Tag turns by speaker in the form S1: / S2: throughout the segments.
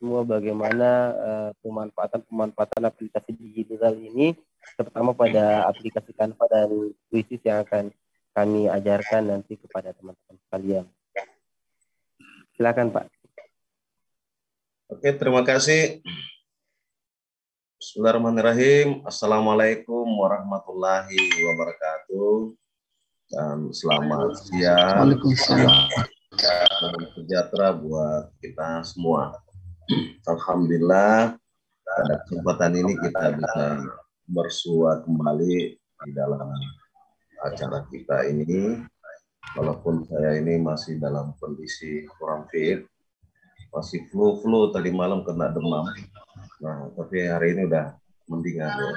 S1: semua bagaimana pemanfaatan aplikasi digital ini, terutama pada aplikasi Canva dan Quizizz yang akan kami ajarkan nanti kepada teman-teman sekalian. Silakan Pak.
S2: Oke, terima kasih. Bismillahirrahmanirrahim. Assalamualaikum warahmatullahi wabarakatuh. Dan selamat siang. Salam sejahtera buat kita semua. Alhamdulillah, pada kesempatan ini kita bisa bersua kembali di dalam acara kita ini. Walaupun saya ini masih dalam kondisi kurang fit, masih flu tadi malam kena demam. Nah, tapi hari ini udah mendingan ya.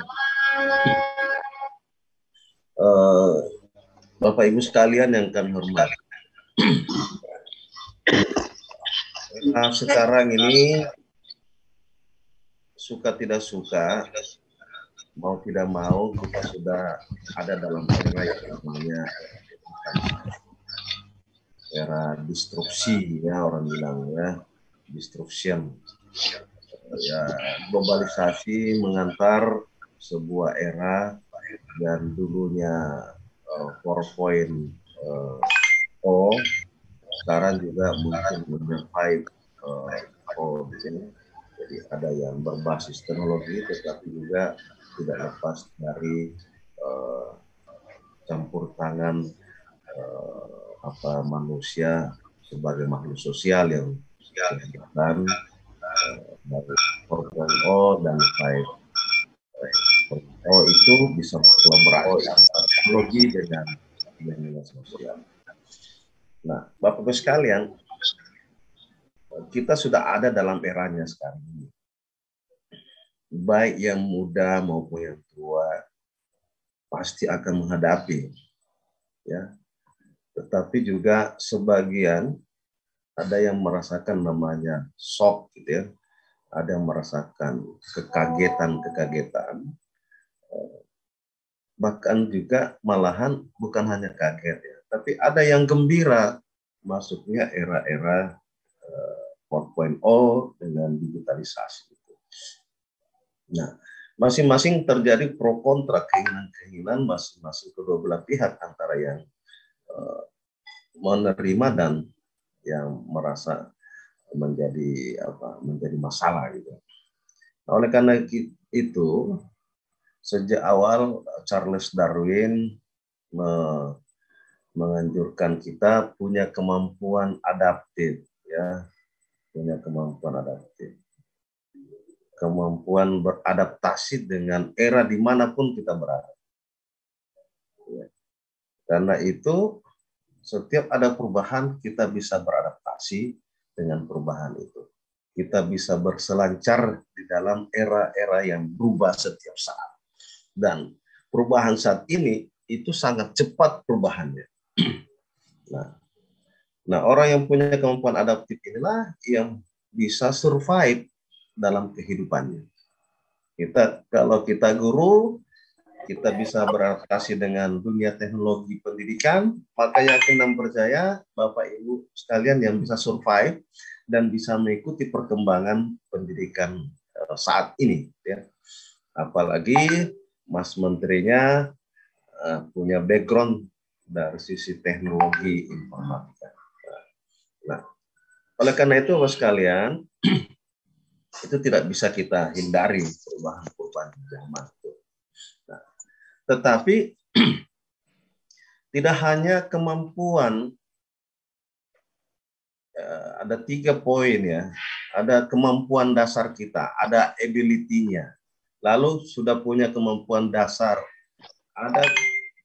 S2: Bapak Ibu sekalian yang kami hormati. Nah, sekarang ini suka tidak suka, mau tidak mau kita sudah ada dalam era yang namanya era disrupsi ya, orang bilang ya, disruption. Ya, globalisasi mengantar sebuah era yang dulunya 4.0, sekarang juga mungkin menyertai 5. Jadi ada yang berbasis teknologi, tetapi juga tidak lepas dari campur tangan manusia sebagai makhluk sosial yang dari 4.0 dan 5. Itu bisa berkolaborasi antara teknologi dengan media sosial. Nah, Bapak Ibu sekalian, kita sudah ada dalam eranya sekarang ini. Baik yang muda maupun yang tua pasti akan menghadapi, ya. Tetapi juga sebagian ada yang merasakan namanya shock, gitu ya. Ada yang merasakan kekagetan, bahkan juga malahan bukan hanya kaget ya, tapi ada yang gembira masuknya era-era 4.0 dengan digitalisasi. Nah, masing-masing terjadi pro kontra, keinginan masing-masing kedua belah pihak, antara yang menerima dan yang merasa menjadi masalah gitu. Nah, oleh karena itu sejak awal Charles Darwin menganjurkan kita punya kemampuan adaptif, ya, kemampuan beradaptasi dengan era dimanapun kita berada. Ya. Karena itu setiap ada perubahan kita bisa beradaptasi dengan perubahan itu. Kita bisa berselancar di dalam era-era yang berubah setiap saat. Dan perubahan saat ini itu sangat cepat perubahannya. Nah, orang yang punya kemampuan adaptif inilah yang bisa survive dalam kehidupannya. Kalau kita guru, kita bisa beradaptasi dengan dunia teknologi pendidikan, maka yakin dan percaya Bapak Ibu sekalian yang bisa survive dan bisa mengikuti perkembangan pendidikan saat ini, ya. Apalagi Mas Menterinya punya background dari sisi teknologi informatika. Nah, oleh karena itu Bapak sekalian, itu tidak bisa kita hindari perubahan zaman itu. Nah, tetapi tidak hanya kemampuan, ada 3 poin ya. Ada kemampuan dasar kita, ada ability-nya. Lalu sudah punya kemampuan dasar, ada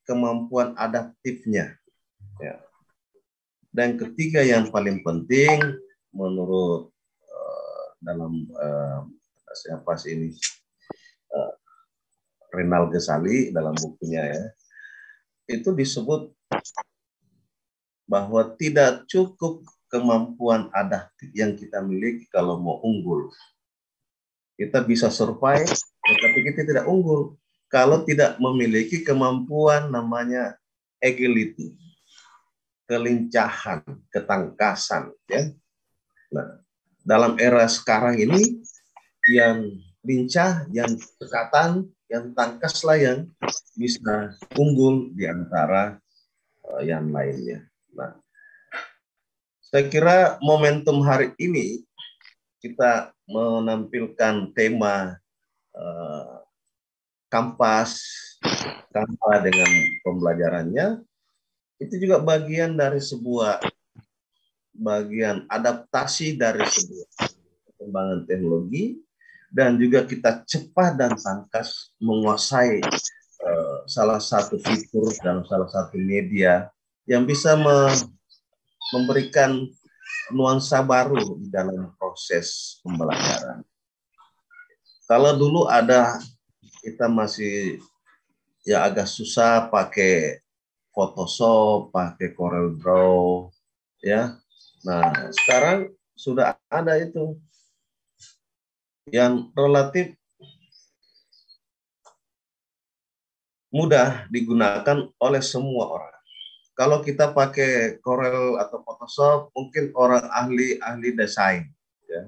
S2: kemampuan adaptifnya. Ya. Dan ketiga yang paling penting menurut dalam Renal Ghazali dalam bukunya ya, itu disebut bahwa tidak cukup kemampuan adaptif yang kita miliki kalau mau unggul. Kita bisa survive, tetapi kita tidak unggul kalau tidak memiliki kemampuan namanya agility, kelincahan, ketangkasan, ya. Nah, dalam era sekarang ini yang lincah, yang cekatan, yang tangkaslah yang bisa unggul di antara yang lainnya. Nah, saya kira momentum hari ini kita menampilkan tema Kampas dengan pembelajarannya, itu juga bagian dari bagian adaptasi dari sebuah perkembangan teknologi, dan juga kita cepat dan tangkas menguasai salah satu fitur dan salah satu media yang bisa memberikan nuansa baru di dalam proses pembelajaran. Kalau dulu kita masih ya agak susah pakai Photoshop, pakai Corel Draw, ya. Nah, sekarang sudah ada itu yang relatif mudah digunakan oleh semua orang. Kalau kita pakai Corel atau Photoshop, mungkin orang ahli desain, ya.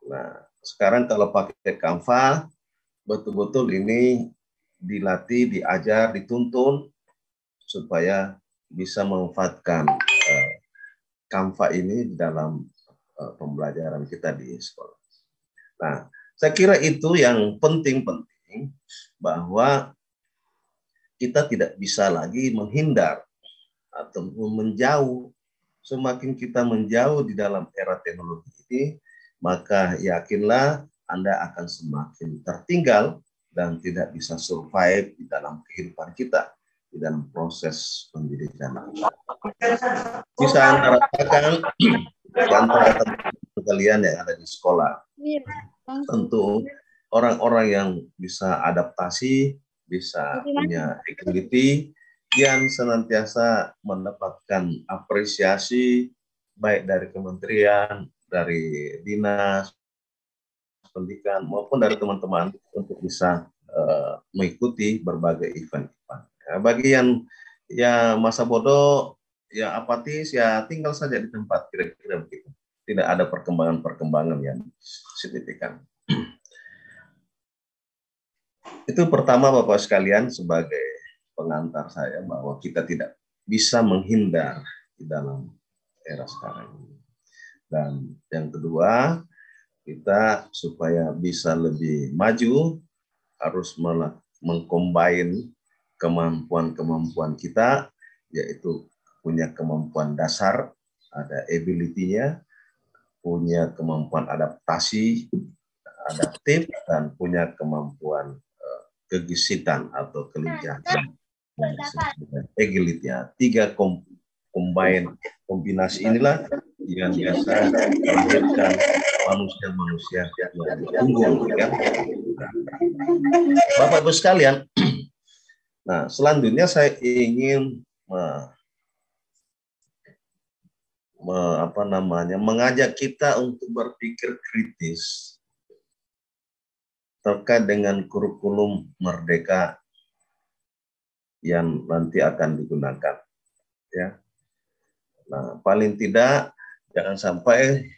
S2: Nah, sekarang kalau pakai Canva, betul-betul ini dilatih, diajar, dituntun supaya bisa memanfaatkan Canva ini di dalam pembelajaran kita di sekolah. Nah, saya kira itu yang penting-penting, bahwa kita tidak bisa lagi menghindar atau menjauh. Semakin kita menjauh di dalam era teknologi ini, maka yakinlah Anda akan semakin tertinggal dan tidak bisa survive di dalam kehidupan kita, di dalam proses pendidikan. Bisa Anda rasakan di antara teman-teman kalian yang ada di sekolah. Tentu orang-orang yang bisa adaptasi, bisa punya agility, yang senantiasa mendapatkan apresiasi baik dari kementerian, dari dinas pendidikan, maupun dari teman-teman untuk bisa mengikuti berbagai event-event. Nah, bagi yang ya masa bodoh, ya apatis, ya tinggal saja di tempat, kira-kira begitu. Tidak ada perkembangan-perkembangan yang signifikan. Itu pertama Bapak sekalian, sebagai pengantar saya bahwa kita tidak bisa menghindar di dalam era sekarang ini. Dan yang kedua, kita supaya bisa lebih maju harus mengcombine kemampuan-kemampuan kita, yaitu punya kemampuan dasar, ada ability-nya, punya kemampuan adaptasi, adaptif, dan punya kemampuan kegesitan atau kelincahan. Agility-nya. 3 kombinasi inilah yang biasa melahirkan manusia-manusia yang unggul, ya. Bapak Ibu sekalian, nah selanjutnya saya ingin mengajak kita untuk berpikir kritis terkait dengan kurikulum Merdeka yang nanti akan digunakan, ya. Nah, paling tidak jangan sampai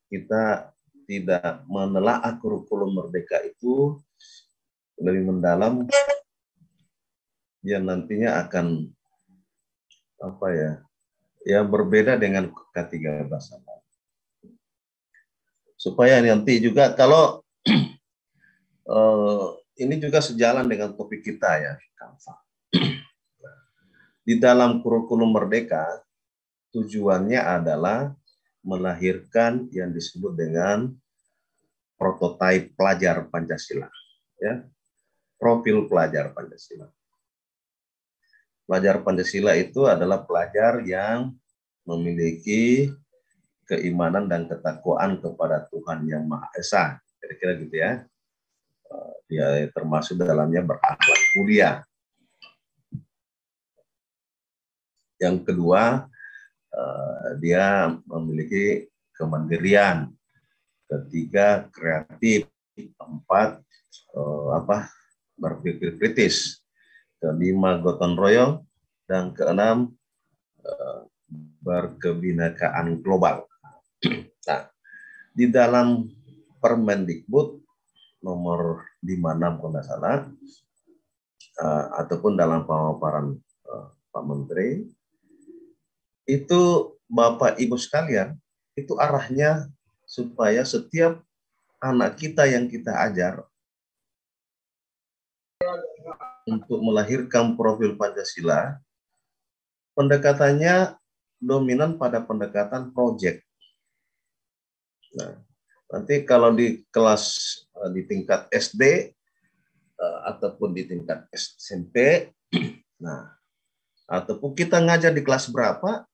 S2: kita tidak menelaah kurikulum Merdeka itu lebih mendalam, yang nantinya akan berbeda dengan K13. Supaya nanti juga kalau ini juga sejalan dengan topik kita, ya, Canva. Di dalam kurikulum Merdeka, tujuannya adalah melahirkan yang disebut dengan prototipe pelajar Pancasila, ya, profil pelajar Pancasila. Pelajar Pancasila itu adalah pelajar yang memiliki keimanan dan ketakwaan kepada Tuhan Yang Maha Esa, kira-kira gitu, ya. Dia termasuk dalamnya berakhlak mulia. Yang kedua, dia memiliki kemandirian. Ketiga, kreatif. Keempat, berpikir kritis. Kelima, gotong royong. Dan keenam, berkebinekaan global. Nah, di dalam Permendikbud nomor 56 kalau nggak salah, ataupun dalam pemaparan Pak Menteri, itu Bapak Ibu sekalian, itu arahnya supaya setiap anak kita yang kita ajar untuk melahirkan profil Pancasila, pendekatannya dominan pada pendekatan proyek. Nah, nanti kalau di kelas di tingkat SD ataupun di tingkat SMP, nah, ataupun kita ngajar di kelas berapa,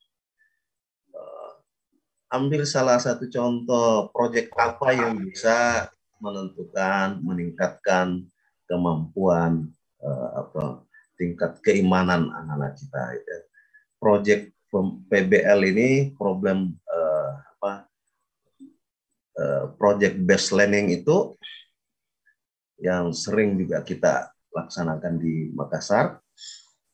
S2: ambil salah satu contoh proyek apa yang bisa menentukan, meningkatkan kemampuan tingkat keimanan anak-anak kita. Ya. Proyek PBL ini project based learning itu yang sering juga kita laksanakan di Makassar.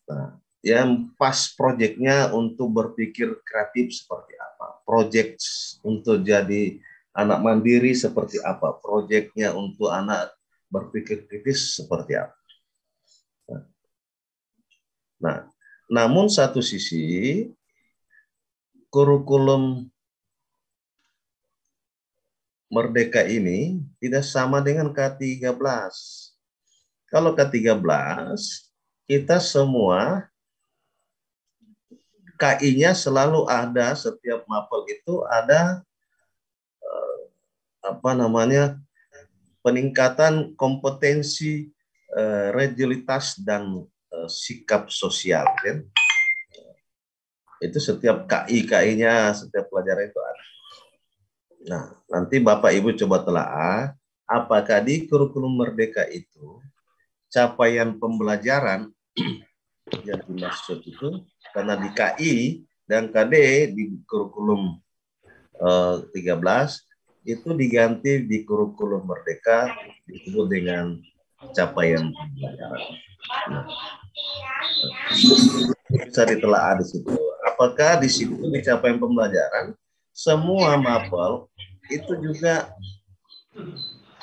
S2: Nah, yang pas proyeknya untuk berpikir kreatif seperti apa, proyek untuk jadi anak mandiri seperti apa, proyeknya untuk anak berpikir kritis seperti apa. Nah, namun satu sisi kurikulum Merdeka ini tidak sama dengan K13. Kalau K13, kita semua KI-nya selalu ada, setiap mapel itu ada peningkatan kompetensi, religiulitas dan sikap sosial, kan? Itu setiap KI-nya, setiap pelajaran itu ada. Nah, nanti Bapak Ibu coba telaah, apakah di kurikulum Merdeka itu capaian pembelajaran yang dimaksud itu, karena di KI dan KD di kurikulum 13 itu diganti di kurikulum Merdeka disebut dengan capaian pembelajaran. Nah, bisa ditelaah di situ. Apakah di situ di capaian pembelajaran semua mapel itu juga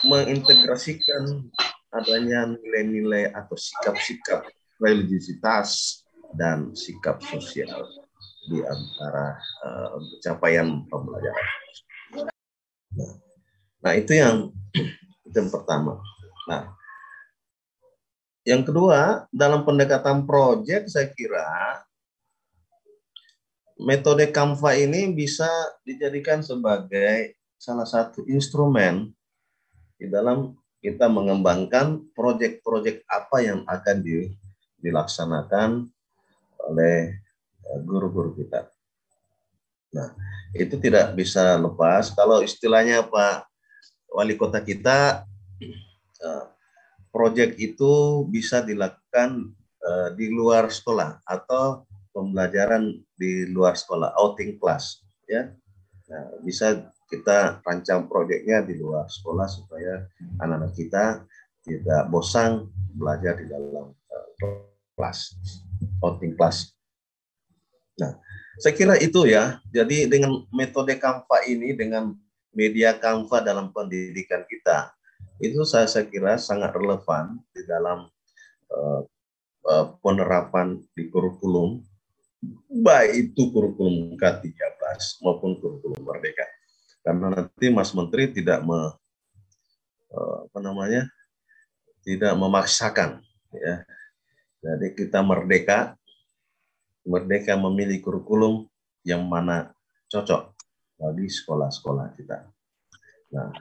S2: mengintegrasikan adanya nilai-nilai atau sikap-sikap religiusitas dan sikap sosial di antara capaian pembelajaran. Nah, itu yang pertama. Nah, yang kedua, dalam pendekatan proyek saya kira metode Canva ini bisa dijadikan sebagai salah satu instrumen di dalam kita mengembangkan proyek-proyek apa yang akan dilaksanakan oleh guru-guru kita. Nah, itu tidak bisa lepas. Kalau istilahnya Pak Wali Kota kita, proyek itu bisa dilakukan di luar sekolah atau pembelajaran di luar sekolah, outing class, ya. Nah, bisa kita rancang proyeknya di luar sekolah supaya anak-anak kita tidak bosan belajar di dalam kelas, outing class. Nah, saya kira itu ya. Jadi dengan metode Canva ini, dengan media Canva dalam pendidikan kita, itu saya kira sangat relevan di dalam penerapan di kurikulum, baik itu kurikulum K13 maupun kurikulum Merdeka. Karena nanti Mas Menteri tidak tidak memaksakan, ya. Jadi kita merdeka memilih kurikulum yang mana cocok bagi sekolah-sekolah kita. Nah,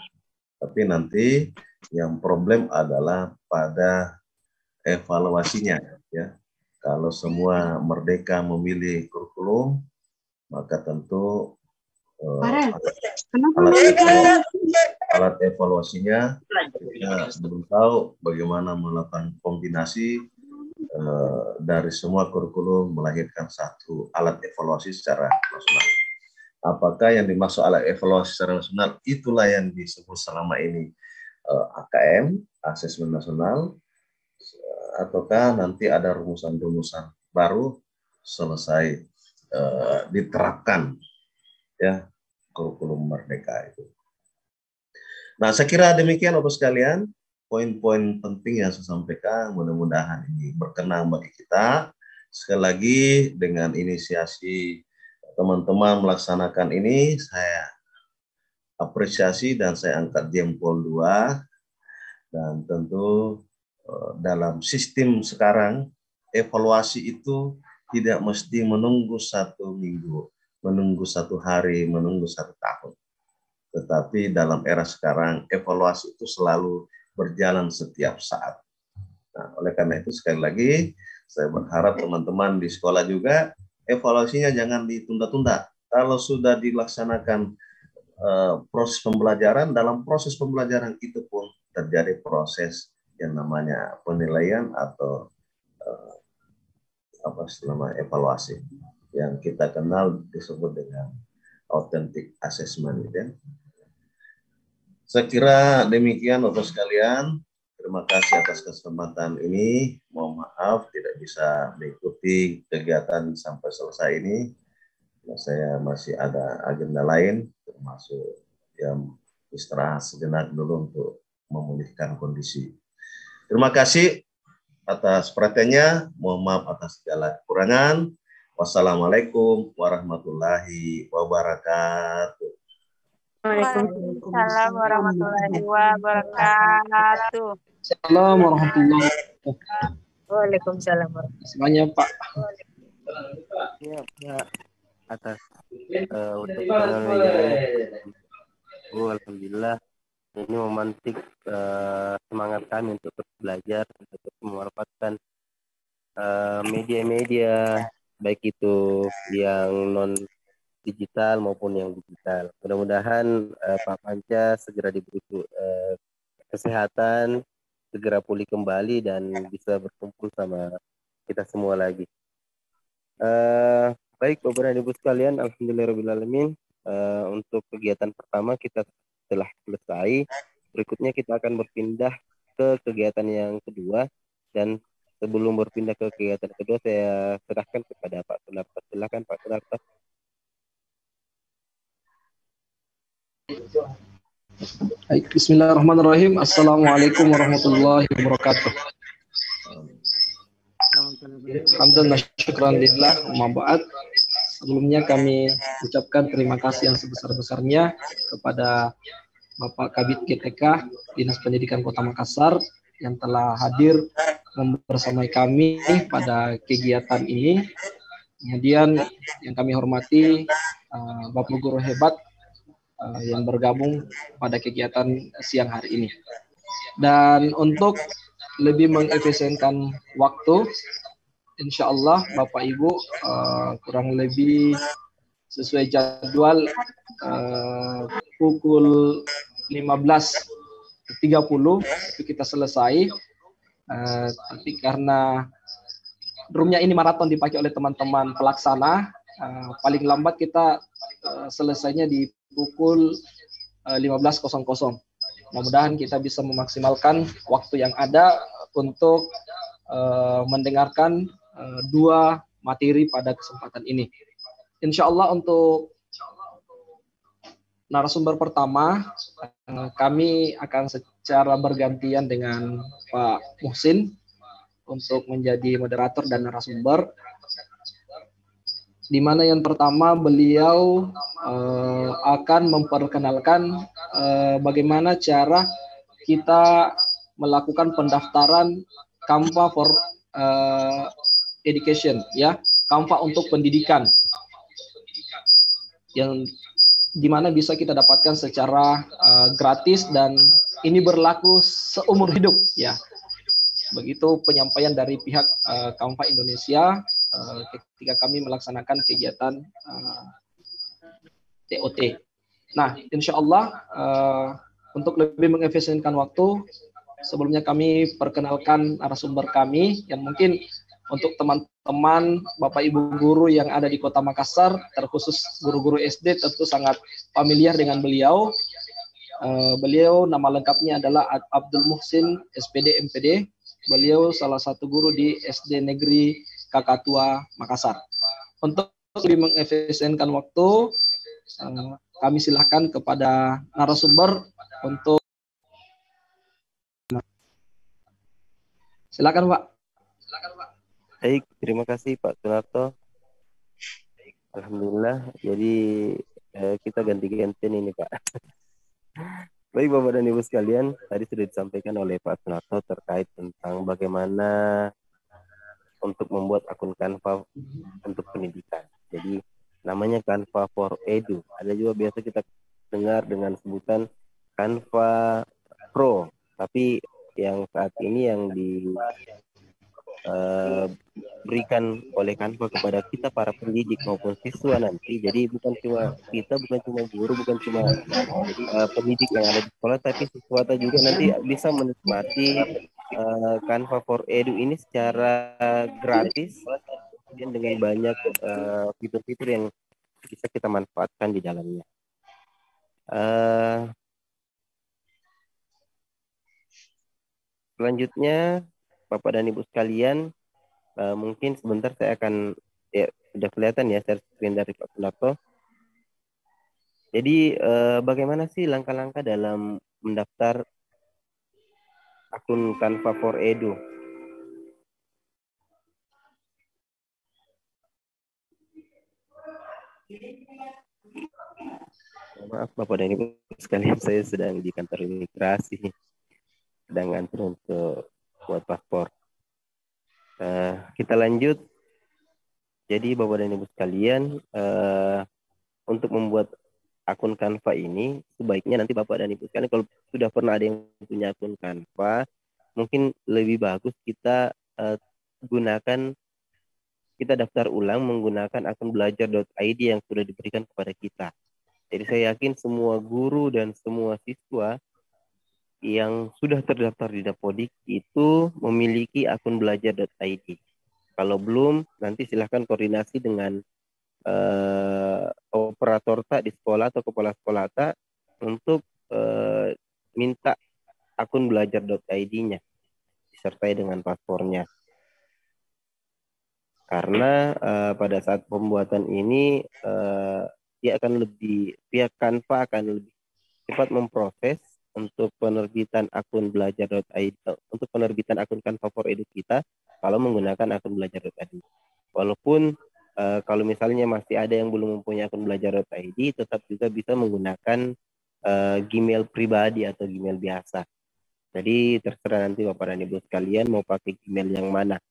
S2: tapi nanti yang problem adalah pada evaluasinya, ya. Kalau semua merdeka memilih kurikulum, maka tentu alat evaluasinya kita belum tahu bagaimana melakukan kombinasi dari semua kurikulum melahirkan satu alat evaluasi secara nasional. Apakah yang dimaksud alat evaluasi secara nasional itulah yang disebut selama ini AKM, Asesmen Nasional, ataukah nanti ada rumusan-rumusan baru selesai diterapkan, ya, kurikulum Merdeka itu. Nah, saya kira demikian Bapak sekalian, poin-poin penting yang saya sampaikan, mudah-mudahan ini berkenan bagi kita. Sekali lagi dengan inisiasi teman-teman melaksanakan ini, saya apresiasi dan saya angkat jempol 2. Dan tentu dalam sistem sekarang, evaluasi itu tidak mesti menunggu 1 minggu, menunggu 1 hari, menunggu 1 tahun. Tetapi dalam era sekarang, evaluasi itu selalu berjalan setiap saat. Nah, oleh karena itu sekali lagi, saya berharap teman-teman di sekolah juga, evaluasinya jangan ditunda-tunda. Kalau sudah dilaksanakan proses pembelajaran, dalam proses pembelajaran itu pun terjadi proses yang namanya penilaian atau evaluasi yang kita kenal disebut dengan authentic assessment, gitu ya. Saya kira demikian Bapak sekalian. Terima kasih atas kesempatan ini. Mohon maaf tidak bisa mengikuti kegiatan sampai selesai ini. Saya masih ada agenda lain, termasuk yang istirahat sejenak dulu untuk memulihkan kondisi. Terima kasih atas perhatiannya. Mohon maaf atas segala kekurangan. Wassalamualaikum warahmatullahi wabarakatuh.
S3: Waalaikumsalam warahmatullahi wabarakatuh.
S4: Assalamualaikum warahmatullahi wabarakatuh.
S3: Waalaikumsalam.
S4: Semuanya Pak.
S1: Ya, atas untuk penelitiannya. Alhamdulillah ini memantik semangat kami untuk terus belajar, untuk terus memanfaatkan media-media baik itu yang non digital maupun yang digital. Mudah-mudahan Pak Panca segera diberi kesehatan, segera pulih kembali dan bisa berkumpul sama kita semua lagi. Baik Bapak dan Ibu sekalian, alhamdulillahirrahmanirrahim. Untuk kegiatan pertama kita telah selesai. Berikutnya kita akan berpindah ke kegiatan yang kedua, dan sebelum berpindah ke kegiatan kedua saya serahkan kepada Pak Sunarto. Silakan Pak Sunarto.
S4: Baik, bismillahirrahmanirrahim. Assalamualaikum warahmatullahi wabarakatuh. Alhamdulillah, syukran lillah, ma'ba'ad. Sebelumnya kami ucapkan terima kasih yang sebesar-besarnya kepada Bapak Kabid GTK Dinas Pendidikan Kota Makassar yang telah hadir membersamai kami pada kegiatan ini. Kemudian yang kami hormati Bapak Guru hebat yang bergabung pada kegiatan siang hari ini. Dan untuk lebih mengefisienkan waktu, insya Allah Bapak Ibu kurang lebih sesuai jadwal pukul 15.30 itu kita selesai. Tapi karena roomnya ini maraton dipakai oleh teman-teman pelaksana, paling lambat kita selesainya di pukul 15.00. Mudah-mudahan kita bisa memaksimalkan waktu yang ada untuk mendengarkan 2 materi pada kesempatan ini. Insya Allah untuk narasumber pertama, kami akan secara bergantian dengan Pak Muhsin untuk menjadi moderator dan narasumber, di mana yang pertama beliau akan memperkenalkan bagaimana cara kita melakukan pendaftaran Canva for Education, ya, Canva untuk pendidikan, yang dimana bisa kita dapatkan secara gratis dan ini berlaku seumur hidup, ya. Begitu penyampaian dari pihak Canva Indonesia ketika kami melaksanakan kegiatan TOT. Nah, insya Allah untuk lebih mengefisienkan waktu, sebelumnya kami perkenalkan narasumber kami yang mungkin untuk teman-teman Bapak Ibu guru yang ada di Kota Makassar, terkhusus guru-guru SD tentu sangat familiar dengan beliau. Beliau nama lengkapnya adalah Abdul Muhsin SPD MPD. Beliau salah satu guru di SD Negeri Kakatua Makassar. Untuk lebih mengefisienkan waktu, kami silakan kepada narasumber untuk Silakan Pak.
S1: Baik, terima kasih Pak Sunarto. Alhamdulillah. Jadi kita ganti-gantian ini Pak. Baik Bapak dan Ibu sekalian, tadi sudah disampaikan oleh Pak Sunarto terkait tentang bagaimana untuk membuat akun Canva untuk pendidikan. Jadi namanya Canva for Edu. Ada juga biasa kita dengar dengan sebutan Canva Pro. Tapi yang saat ini yang diberikan oleh Canva kepada kita para pendidik maupun siswa nanti. Jadi bukan cuma kita, bukan cuma guru, bukan cuma pendidik yang ada di sekolah, tapi siswa juga nanti bisa menikmati Canva for Edu ini secara gratis dan dengan banyak fitur-fitur yang bisa kita manfaatkan di dalamnya. Selanjutnya, Bapak dan Ibu sekalian, mungkin sebentar saya akan, ya sudah kelihatan ya share screen dari Pak Sunarto. Jadi bagaimana sih langkah-langkah dalam mendaftar akun Canva for Edu? Maaf Bapak dan Ibu sekalian, saya sedang di kantor imigrasi, sedang antri untuk buat paspor. Kita lanjut. Jadi Bapak dan Ibu sekalian, untuk membuat akun Canva ini, sebaiknya nanti Bapak dan Ibu sekalian, kalau sudah pernah ada yang punya akun Canva, mungkin lebih bagus kita kita daftar ulang menggunakan akun belajar.id yang sudah diberikan kepada kita. Jadi saya yakin semua guru dan semua siswa yang sudah terdaftar di Dapodik itu memiliki akun belajar.id. Kalau belum, nanti silahkan koordinasi dengan operator tak di sekolah atau kepala sekolah tak untuk minta akun belajar.id-nya disertai dengan paspornya. Karena pada saat pembuatan ini pihak Canva akan lebih cepat memproses untuk penerbitan akun belajar.id, untuk penerbitan akun Canva for Edu kita kalau menggunakan akun belajar.id. Walaupun kalau misalnya masih ada yang belum mempunyai akun belajar.id, tetap juga bisa menggunakan Gmail pribadi atau Gmail biasa. Jadi terserah nanti Bapak dan Ibu sekalian mau pakai Gmail yang mana.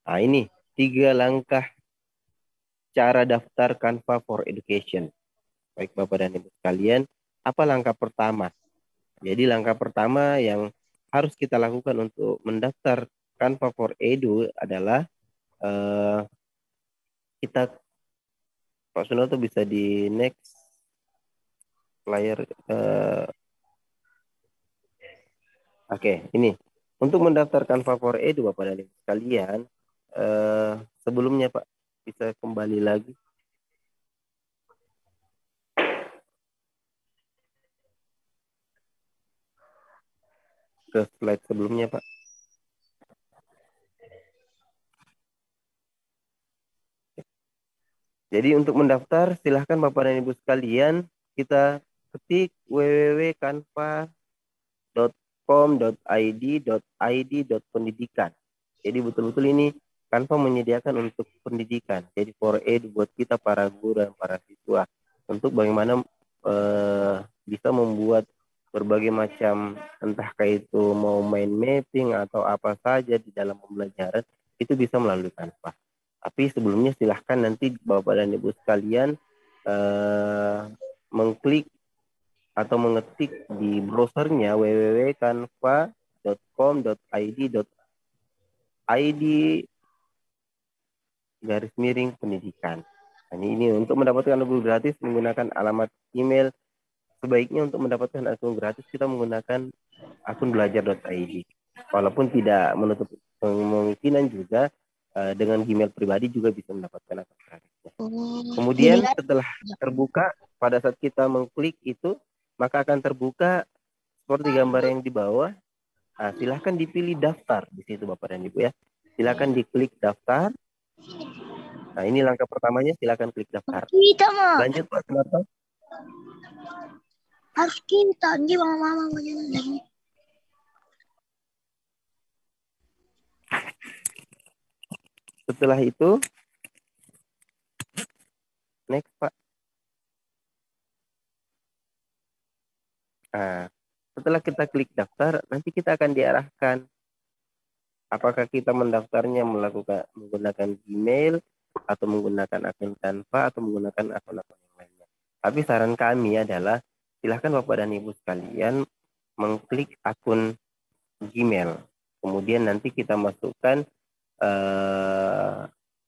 S1: Nah ini 3 langkah cara daftar Canva for Education. Baik Bapak dan Ibu sekalian, apa langkah pertama? Jadi langkah pertama yang harus kita lakukan untuk mendaftar Canva for Edu adalah kita, Pak Sunarto bisa di next layar. Oke, ini untuk mendaftar Canva for Edu Bapak dan Ibu sekalian, sebelumnya Pak bisa kembali lagi. Ke slide sebelumnya Pak. Jadi untuk mendaftar silahkan Bapak dan Ibu sekalian kita ketik www.canva.com.id.pendidikan. Jadi betul-betul ini Canva menyediakan untuk pendidikan. Jadi for edu buat kita para guru dan para siswa untuk bagaimana bisa membuat berbagai macam, entahkah itu mau mind mapping atau apa saja di dalam pembelajaran, itu bisa melalui Canva. Tapi sebelumnya silahkan nanti Bapak dan Ibu sekalian mengklik atau mengetik di browsernya www.canva.id.id/pendidikan. Nah, ini untuk mendapatkan akun gratis menggunakan alamat email. Sebaiknya untuk mendapatkan akun gratis kita menggunakan akun belajar.id. Walaupun tidak menutup kemungkinan juga dengan Gmail pribadi juga bisa mendapatkan akun gratisnya. Kemudian setelah terbuka, pada saat kita mengklik itu, maka akan terbuka seperti gambar yang di bawah. Nah, silahkan dipilih daftar di situ Bapak dan Ibu ya. Silahkan diklik daftar. Nah, ini langkah pertamanya, silahkan klik daftar. Lanjut Pak Sunarto.
S5: Harus kita mama
S1: setelah itu, next Pak. Nah, setelah kita klik daftar, nanti kita akan diarahkan apakah kita mendaftarnya menggunakan Gmail atau menggunakan akun Canva atau menggunakan akun-akun yang lainnya. Tapi saran kami adalah silahkan Bapak dan Ibu sekalian mengklik akun Gmail. Kemudian nanti kita masukkan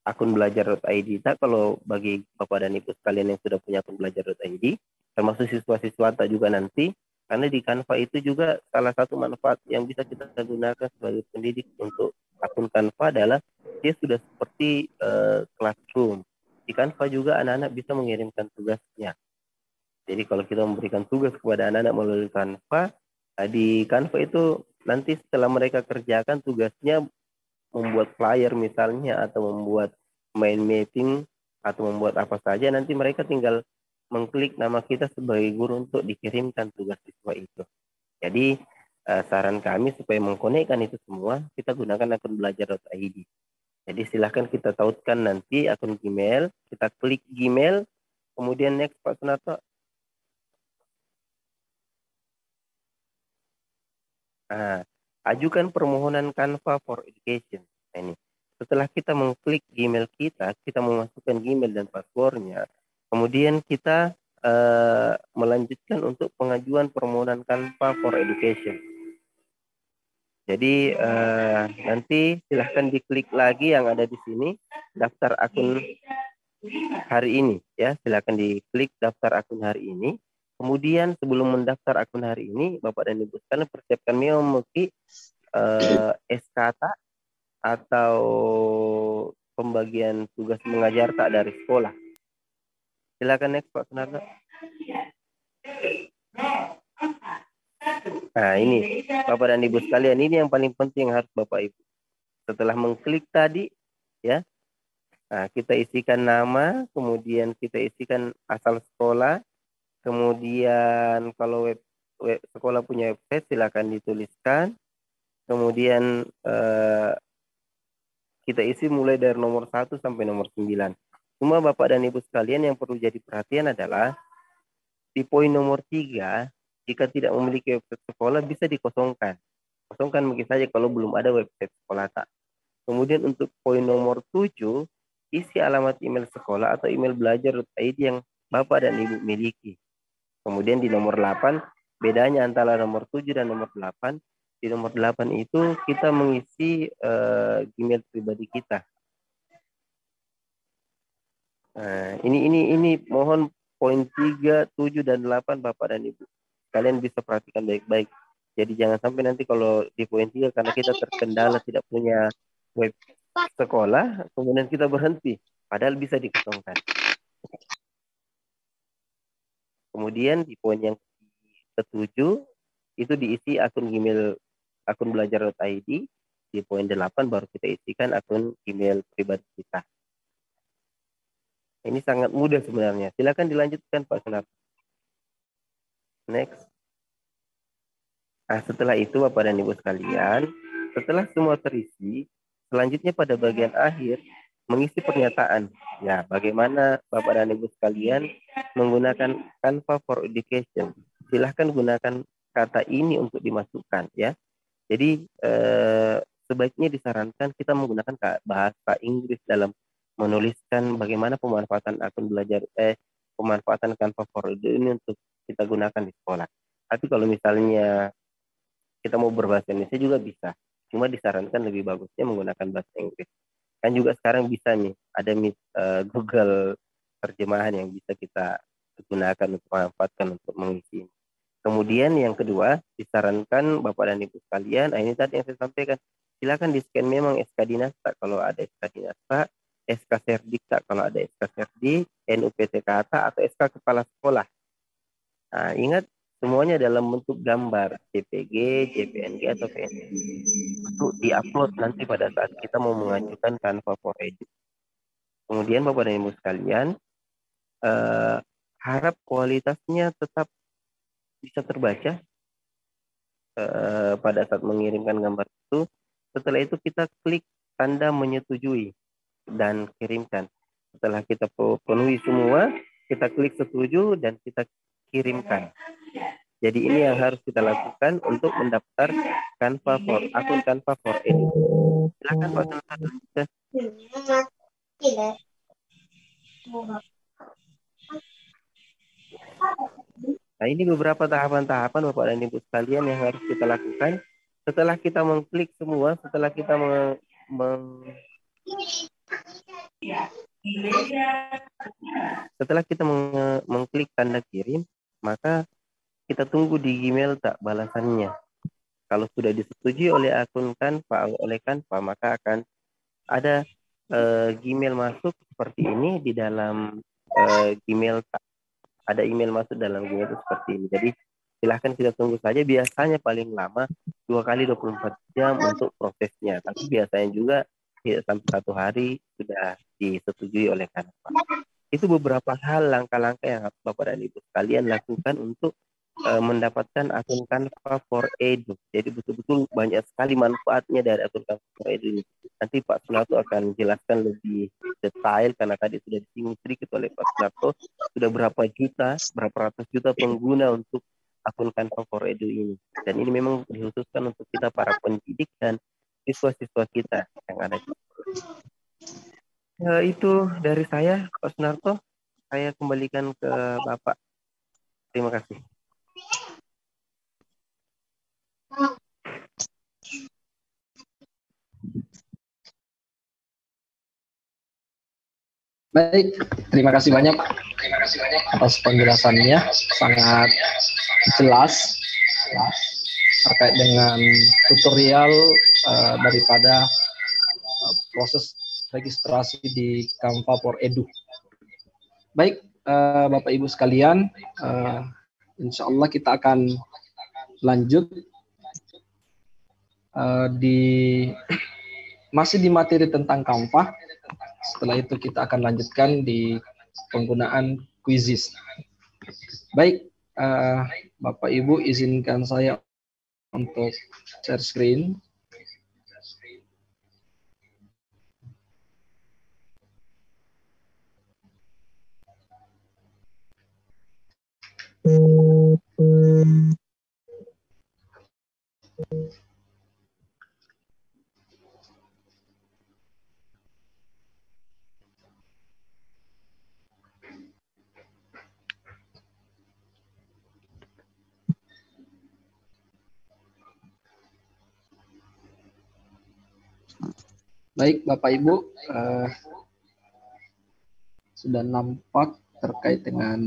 S1: akun belajar.id. Nah, kalau bagi Bapak dan Ibu sekalian yang sudah punya akun belajar.id, termasuk siswa-siswa juga nanti, karena di Canva itu juga salah satu manfaat yang bisa kita gunakan sebagai pendidik untuk akun Canva adalah dia sudah seperti classroom. Di Canva juga anak-anak bisa mengirimkan tugasnya. Jadi kalau kita memberikan tugas kepada anak-anak melalui Canva, di Canva itu nanti setelah mereka kerjakan tugasnya membuat flyer misalnya atau membuat mind mapping atau membuat apa saja, nanti mereka tinggal mengklik nama kita sebagai guru untuk dikirimkan tugas siswa itu. Jadi saran kami supaya mengkonekkan itu semua, kita gunakan akun belajar.id. Jadi silahkan kita tautkan nanti akun Gmail, kita klik Gmail, kemudian next Pak Sunarto. Nah, ajukan permohonan Canva for Education. Nah, ini. Setelah kita mengklik Gmail kita memasukkan Gmail dan passwordnya. Kemudian kita melanjutkan untuk pengajuan permohonan Canva for Education. Jadi nanti silahkan diklik lagi yang ada di sini, daftar akun hari ini. Ya, silahkan diklik daftar akun hari ini. Kemudian sebelum mendaftar akun hari ini, Bapak dan Ibu sekalian persiapkan memiliki SKTA atau pembagian tugas mengajar tak dari sekolah. Silakan next Pak Sunarto. Nah ini Bapak dan Ibu sekalian, ini yang paling penting harus Bapak Ibu. Setelah mengklik tadi, ya, nah, kita isikan nama, kemudian kita isikan asal sekolah. Kemudian kalau web sekolah punya website silakan dituliskan. Kemudian kita isi mulai dari nomor 1 sampai nomor 9. Cuma Bapak dan Ibu sekalian yang perlu jadi perhatian adalah di poin nomor 3, jika tidak memiliki website sekolah bisa dikosongkan. Kosongkan mungkin saja kalau belum ada website sekolah tak. Kemudian untuk poin nomor 7, isi alamat email sekolah atau email belajar.id yang Bapak dan Ibu miliki. Kemudian di nomor 8, bedanya antara nomor 7 dan nomor 8, di nomor 8 itu kita mengisi Gmail pribadi kita. Nah, ini mohon poin 3, 7 dan 8 Bapak dan Ibu. Kalian bisa perhatikan baik-baik. Jadi jangan sampai nanti kalau di poin 3 karena kita terkendala tidak punya web sekolah, kemudian kita berhenti, padahal bisa dikosongkan. Kemudian di poin yang ke-7 itu diisi akun Gmail, akun belajar.id. Di poin 8 baru kita isikan akun Gmail pribadi kita. Ini sangat mudah sebenarnya. Silakan dilanjutkan Pak Sunarto. Next. Nah, setelah itu Bapak dan Ibu sekalian, setelah semua terisi, selanjutnya pada bagian akhir mengisi pernyataan. Ya, bagaimana Bapak dan Ibu sekalian menggunakan Canva for Education. Silahkan gunakan kata ini untuk dimasukkan ya. Jadi sebaiknya disarankan kita menggunakan bahasa Inggris dalam menuliskan bagaimana pemanfaatan akun belajar pemanfaatan Canva for Education ini untuk kita gunakan di sekolah. Tapi kalau misalnya kita mau berbahasa Indonesia juga bisa. Cuma disarankan lebih bagusnya menggunakan bahasa Inggris. Kan juga sekarang bisa nih, ada Google terjemahan yang bisa kita gunakan untuk memanfaatkan untuk mengisi. Kemudian yang kedua, disarankan Bapak dan Ibu sekalian, ini tadi yang saya sampaikan, silakan di-scan memang SK Dinas tak kalau ada SK Dinas tak, SK Serdik tak kalau ada SK Serdik, NUPTK tak, atau SK Kepala Sekolah. Nah, ingat semuanya dalam bentuk gambar, JPG, JPNG, atau PNG. Untuk di-upload nanti pada saat kita mau mengajukan Canva for Edu. Kemudian Bapak dan Ibu sekalian, harap kualitasnya tetap bisa terbaca pada saat mengirimkan gambar itu. Setelah itu kita klik tanda menyetujui. dan kirimkan. Setelah kita penuhi semua, kita klik setuju dan kita kirimkan. Jadi ini yang harus kita lakukan untuk mendaftar akun Canva for Edu. Silakan Pak Sultan. Nah, ini beberapa tahapan-tahapan Bapak dan Ibu sekalian yang harus kita lakukan. Setelah kita mengklik semua, setelah kita mengklik tanda kirim, maka kita tunggu di Gmail tak balasannya. Kalau sudah disetujui oleh akun Canva, maka akan ada Gmail masuk seperti ini di dalam Gmail. Ada email masuk dalam Gmail itu seperti ini. Jadi silahkan kita tunggu saja. Biasanya paling lama 2 kali 24 jam untuk prosesnya. Tapi biasanya juga tidak sampai 1 hari sudah disetujui oleh Canva. Itu beberapa hal langkah-langkah yang Bapak dan Ibu sekalian lakukan untuk mendapatkan akun Canva for Edu. Jadi betul-betul banyak sekali manfaatnya dari akun Canva for Edu ini. Nanti Pak Sunarto akan jelaskan lebih detail karena tadi sudah disinggung sedikit oleh Pak Sunarto, sudah berapa ratus juta pengguna untuk akun Canva for Edu ini. Dan ini memang dikhususkan untuk kita para pendidik dan siswa-siswa kita yang ada di itu dari saya, Pak Sunarto. Saya kembalikan ke Bapak. Terima kasih.
S4: Baik, terima kasih banyak atas penjelasannya, sangat jelas terkait dengan tutorial daripada proses registrasi di Canva for Edu. Baik, Bapak Ibu sekalian, insya Allah kita akan lanjut masih di materi tentang Canva. Setelah itu kita akan lanjutkan di penggunaan quizzes. Baik, Bapak Ibu izinkan saya untuk share screen. Baik, Bapak Ibu, sudah nampak terkait dengan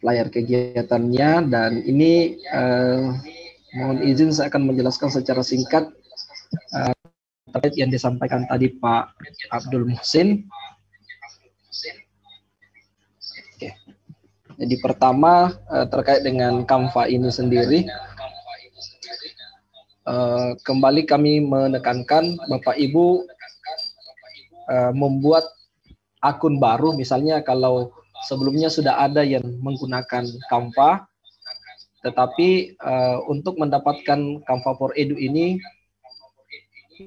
S4: layar kegiatannya, dan ini mohon izin saya akan menjelaskan secara singkat terkait yang disampaikan tadi Pak Abdul Muhsin. Oke. Jadi pertama terkait dengan Canva ini sendiri. Kembali kami menekankan Bapak Ibu membuat akun baru, misalnya kalau sebelumnya sudah ada yang menggunakan Canva, tetapi untuk mendapatkan Canva for Edu ini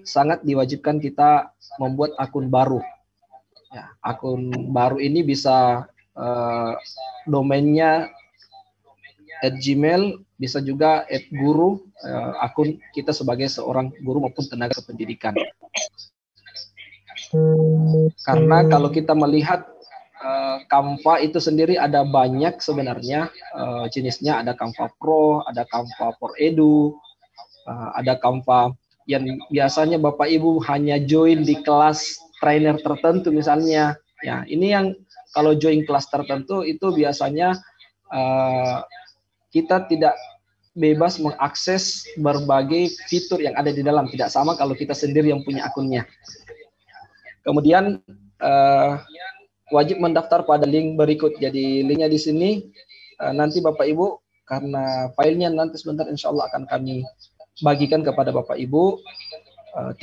S4: sangat diwajibkan kita membuat akun baru. Ya, akun baru ini bisa domainnya @gmail, bisa juga @guru, akun kita sebagai seorang guru maupun tenaga pendidikan. Karena kalau kita melihat Canva itu sendiri ada banyak sebenarnya jenisnya, ada Canva Pro, ada Canva for Edu, ada Canva yang biasanya Bapak Ibu hanya join di kelas trainer tertentu misalnya. Ya, ini yang kalau join kelas tertentu itu biasanya kita tidak bebas mengakses berbagai fitur yang ada di dalam. Tidak sama kalau kita sendiri yang punya akunnya. Kemudian wajib mendaftar pada link berikut. Jadi linknya di sini. Nanti Bapak Ibu, karena filenya nanti sebentar insya Allah akan kami bagikan kepada Bapak Ibu.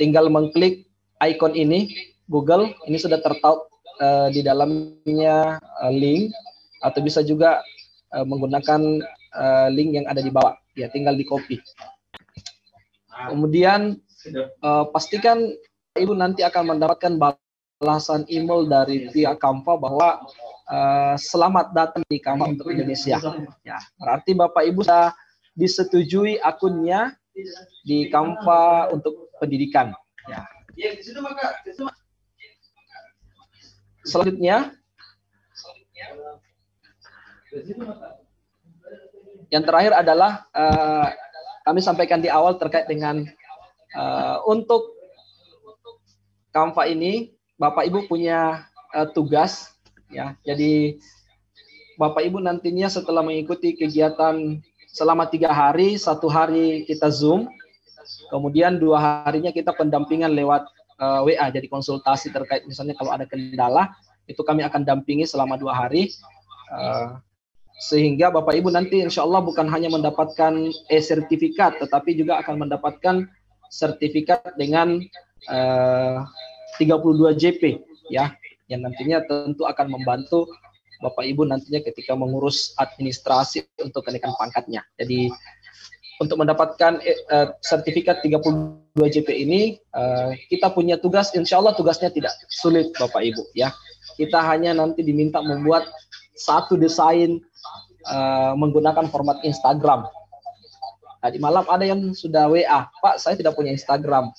S4: Tinggal mengklik icon ini, Google, ini sudah tertaut di dalamnya link, atau bisa juga menggunakan link yang ada di bawah, ya tinggal di copy. Kemudian pastikan Ibu nanti akan mendapatkan balasan email dari pihak Canva bahwa selamat datang di Canva untuk Indonesia. Ya, berarti Bapak Ibu sudah disetujui akunnya di Canva untuk pendidikan. Ya. Selanjutnya, yang terakhir adalah kami sampaikan di awal terkait dengan untuk Canva ini, Bapak Ibu punya tugas, ya. Jadi Bapak Ibu nantinya setelah mengikuti kegiatan selama 3 hari, 1 hari kita Zoom, kemudian 2 harinya kita pendampingan lewat WA, jadi konsultasi terkait misalnya kalau ada kendala, itu kami akan dampingi selama 2 hari, sehingga Bapak Ibu nanti insya Allah bukan hanya mendapatkan sertifikat, tetapi juga akan mendapatkan sertifikat dengan 32 JP, ya, yang nantinya tentu akan membantu Bapak Ibu nantinya ketika mengurus administrasi untuk kenaikan pangkatnya. Jadi untuk mendapatkan sertifikat 32 JP ini, kita punya tugas, insya Allah tugasnya tidak sulit Bapak Ibu, ya. Kita hanya nanti diminta membuat satu desain menggunakan format Instagram. Tadi malam ada yang sudah WA, Pak saya tidak punya Instagram.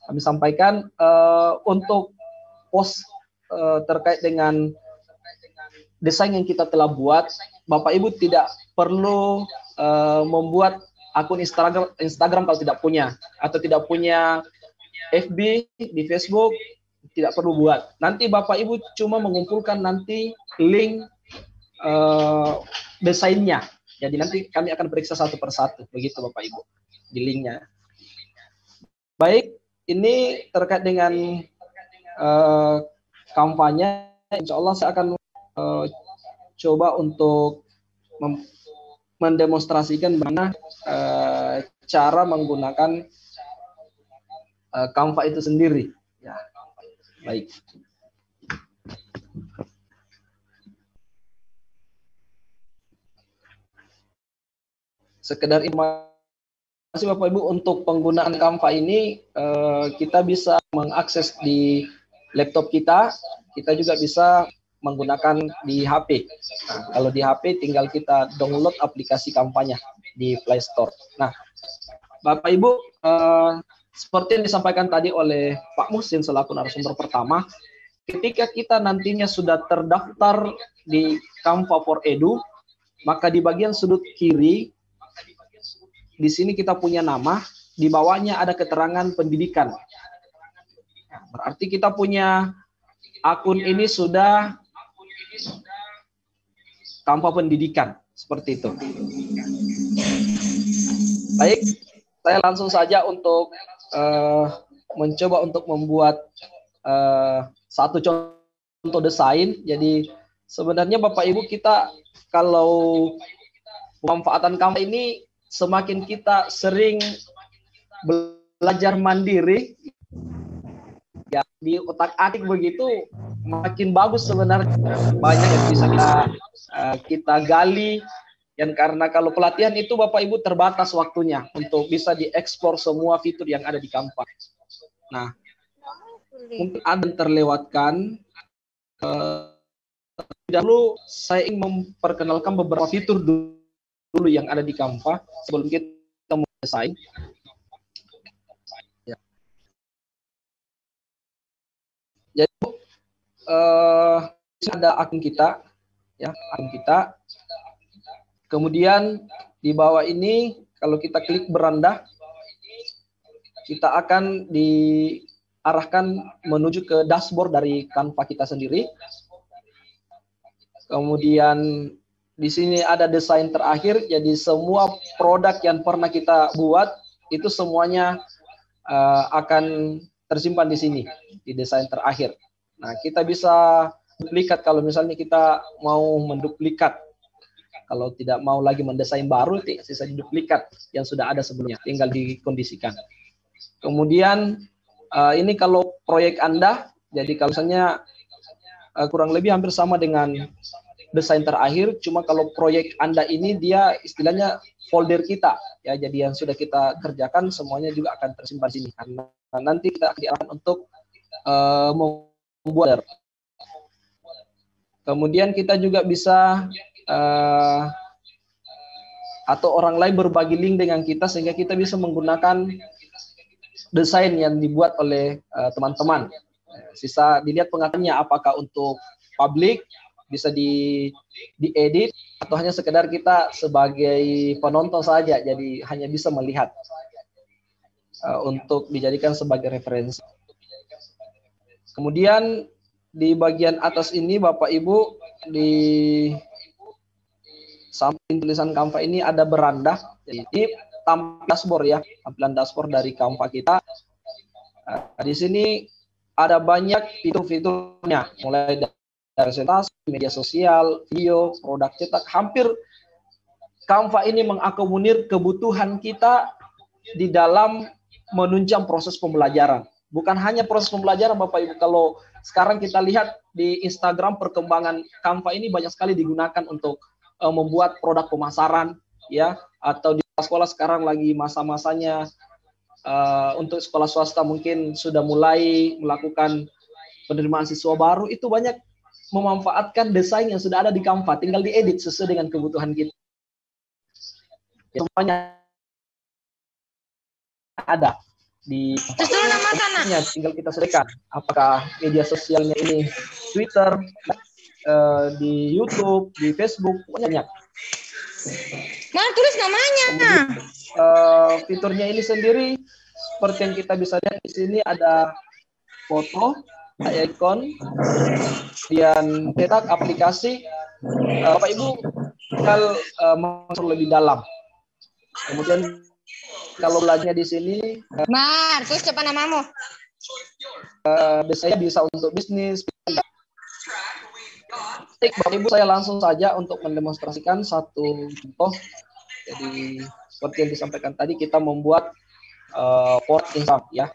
S4: Kami sampaikan untuk post terkait dengan desain yang kita telah buat, Bapak Ibu tidak perlu membuat akun Instagram kalau tidak punya, atau tidak punya FB di Facebook, tidak perlu buat. Nanti Bapak Ibu cuma mengumpulkan nanti link desainnya. Jadi nanti kami akan periksa satu persatu, begitu Bapak Ibu di linknya. Baik, ini terkait dengan kampanye, insya Allah saya akan coba untuk mendemonstrasikan bagaimana cara menggunakan Canva itu sendiri. Ya, baik. Sekedar informasi Bapak Ibu, untuk penggunaan Canva ini kita bisa mengakses di laptop kita juga bisa menggunakan di HP. Nah, kalau di HP tinggal kita download aplikasi Canva-nya di Play Store. Nah, Bapak Ibu, seperti yang disampaikan tadi oleh Pak Muhsin selaku narasumber pertama, ketika kita nantinya sudah terdaftar di Canva for Edu, maka di bagian sudut kiri di sini kita punya nama, di bawahnya ada keterangan pendidikan. Berarti kita punya akun ini sudah Canva pendidikan, seperti itu. Baik, saya langsung saja untuk mencoba untuk membuat satu contoh desain. Jadi sebenarnya Bapak Ibu, kita kalau pemanfaatan Canva ini semakin kita sering belajar mandiri, ya, di otak-atik begitu, makin bagus sebenarnya. Banyak yang bisa kita gali, dan karena kalau pelatihan itu Bapak Ibu terbatas waktunya untuk bisa dieksplor semua fitur yang ada di Canva. Nah, mungkin ada yang terlewatkan. Dahulu saya ingin memperkenalkan beberapa fitur dulu yang ada di Canva sebelum kita mulai desain. Ya. Jadi ada akun kita, ya, akun kita. Kemudian di bawah ini kalau kita klik beranda, kita akan diarahkan menuju ke dashboard dari Canva kita sendiri. Kemudian di sini ada desain terakhir, jadi semua produk yang pernah kita buat itu semuanya akan tersimpan di sini, di desain terakhir. Nah, kita bisa duplikat kalau misalnya kita mau menduplikat. Kalau tidak mau lagi mendesain baru, sisa duplikat yang sudah ada sebelumnya, tinggal dikondisikan. Kemudian ini kalau proyek Anda, jadi kalau misalnya kurang lebih hampir sama dengan desain terakhir. Cuma kalau proyek Anda ini dia istilahnya folder kita, ya. Jadi yang sudah kita kerjakan semuanya juga akan tersimpan di sini. Karena nanti kita akan diarahkan untuk membuat. Kemudian kita juga bisa atau orang lain berbagi link dengan kita sehingga kita bisa menggunakan desain yang dibuat oleh teman-teman. Sisa dilihat pengatannya apakah untuk publik bisa diedit atau hanya sekedar kita sebagai penonton saja, jadi hanya bisa melihat untuk dijadikan sebagai referensi. Kemudian di bagian atas ini Bapak Ibu, di samping tulisan Canva ini ada beranda. Jadi ini tampilan dashboard ya, tampilan dashboard dari Canva kita. Di sini ada banyak fitur-fiturnya, mulai dari presentasi, media sosial, video, produk cetak. Hampir Canva ini mengakomodir kebutuhan kita di dalam menunjang proses pembelajaran. Bukan hanya proses pembelajaran Bapak Ibu, kalau sekarang kita lihat di Instagram perkembangan Canva ini banyak sekali digunakan untuk membuat produk pemasaran, ya, atau di sekolah sekarang lagi masa-masanya untuk sekolah swasta mungkin sudah mulai melakukan penerimaan siswa baru, itu banyak memanfaatkan desain yang sudah ada di Canva, tinggal diedit sesuai dengan kebutuhan kita. Semuanya ada di tinggal kita sesuaikan apakah media sosialnya ini Twitter, di YouTube, di Facebook, banyak.
S3: Mana tulis namanya?
S4: Kemudian, fiturnya ini sendiri seperti yang kita bisa lihat di sini ada foto, icon, kemudian cetak aplikasi. Bapak Ibu tinggal masuk lebih dalam. Kemudian kalau belajarnya di sini,
S3: Tulis siapa namamu?
S4: biasanya bisa untuk bisnis. Bapak Ibu, saya langsung saja untuk mendemonstrasikan satu contoh. Jadi seperti yang disampaikan tadi, kita membuat port Instagram, ya.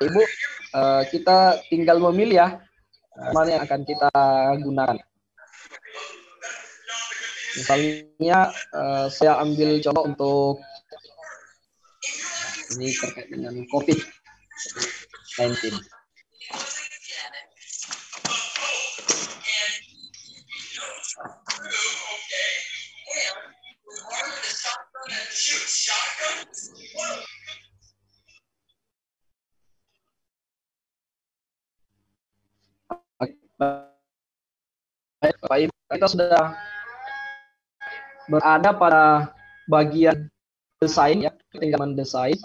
S4: Ibu, kita tinggal memilih ya mana yang akan kita gunakan. Misalnya saya ambil contoh untuk ini terkait dengan COVID-19. Baik, kita sudah berada pada bagian desain ya, tinggal mendesain.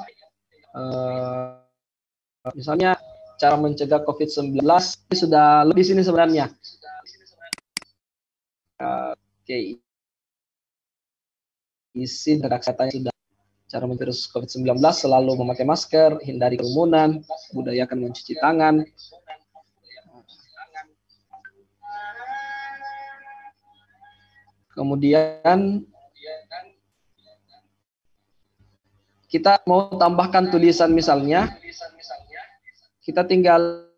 S4: Misalnya cara mencegah COVID-19 ini sudah lebih sini sebenarnya. Oke. Isi redaksi katanya sudah. Cara mencegah COVID-19 selalu memakai masker, hindari kerumunan, budayakan mencuci tangan. Kemudian kita mau tambahkan tulisan misalnya, kita tinggal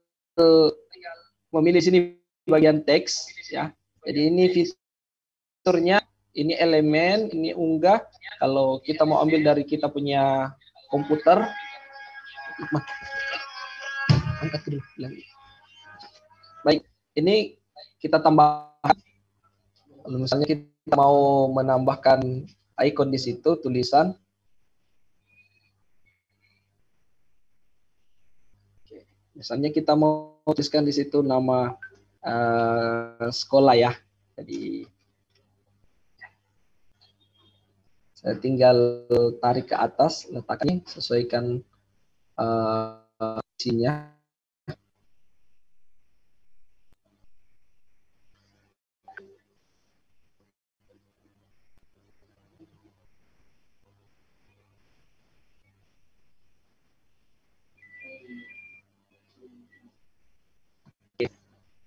S4: memilih sini bagian teks ya. Jadi ini fiturnya, ini elemen, ini unggah. Kalau kita mau ambil dari kita punya komputer, angkat dulu lagi. Baik, ini kita tambahkan. Misalnya kita mau menambahkan icon di situ, tulisan. Misalnya kita mau tuliskan di situ nama sekolah ya. Jadi saya tinggal tarik ke atas, letakkan, sesuaikan isinya.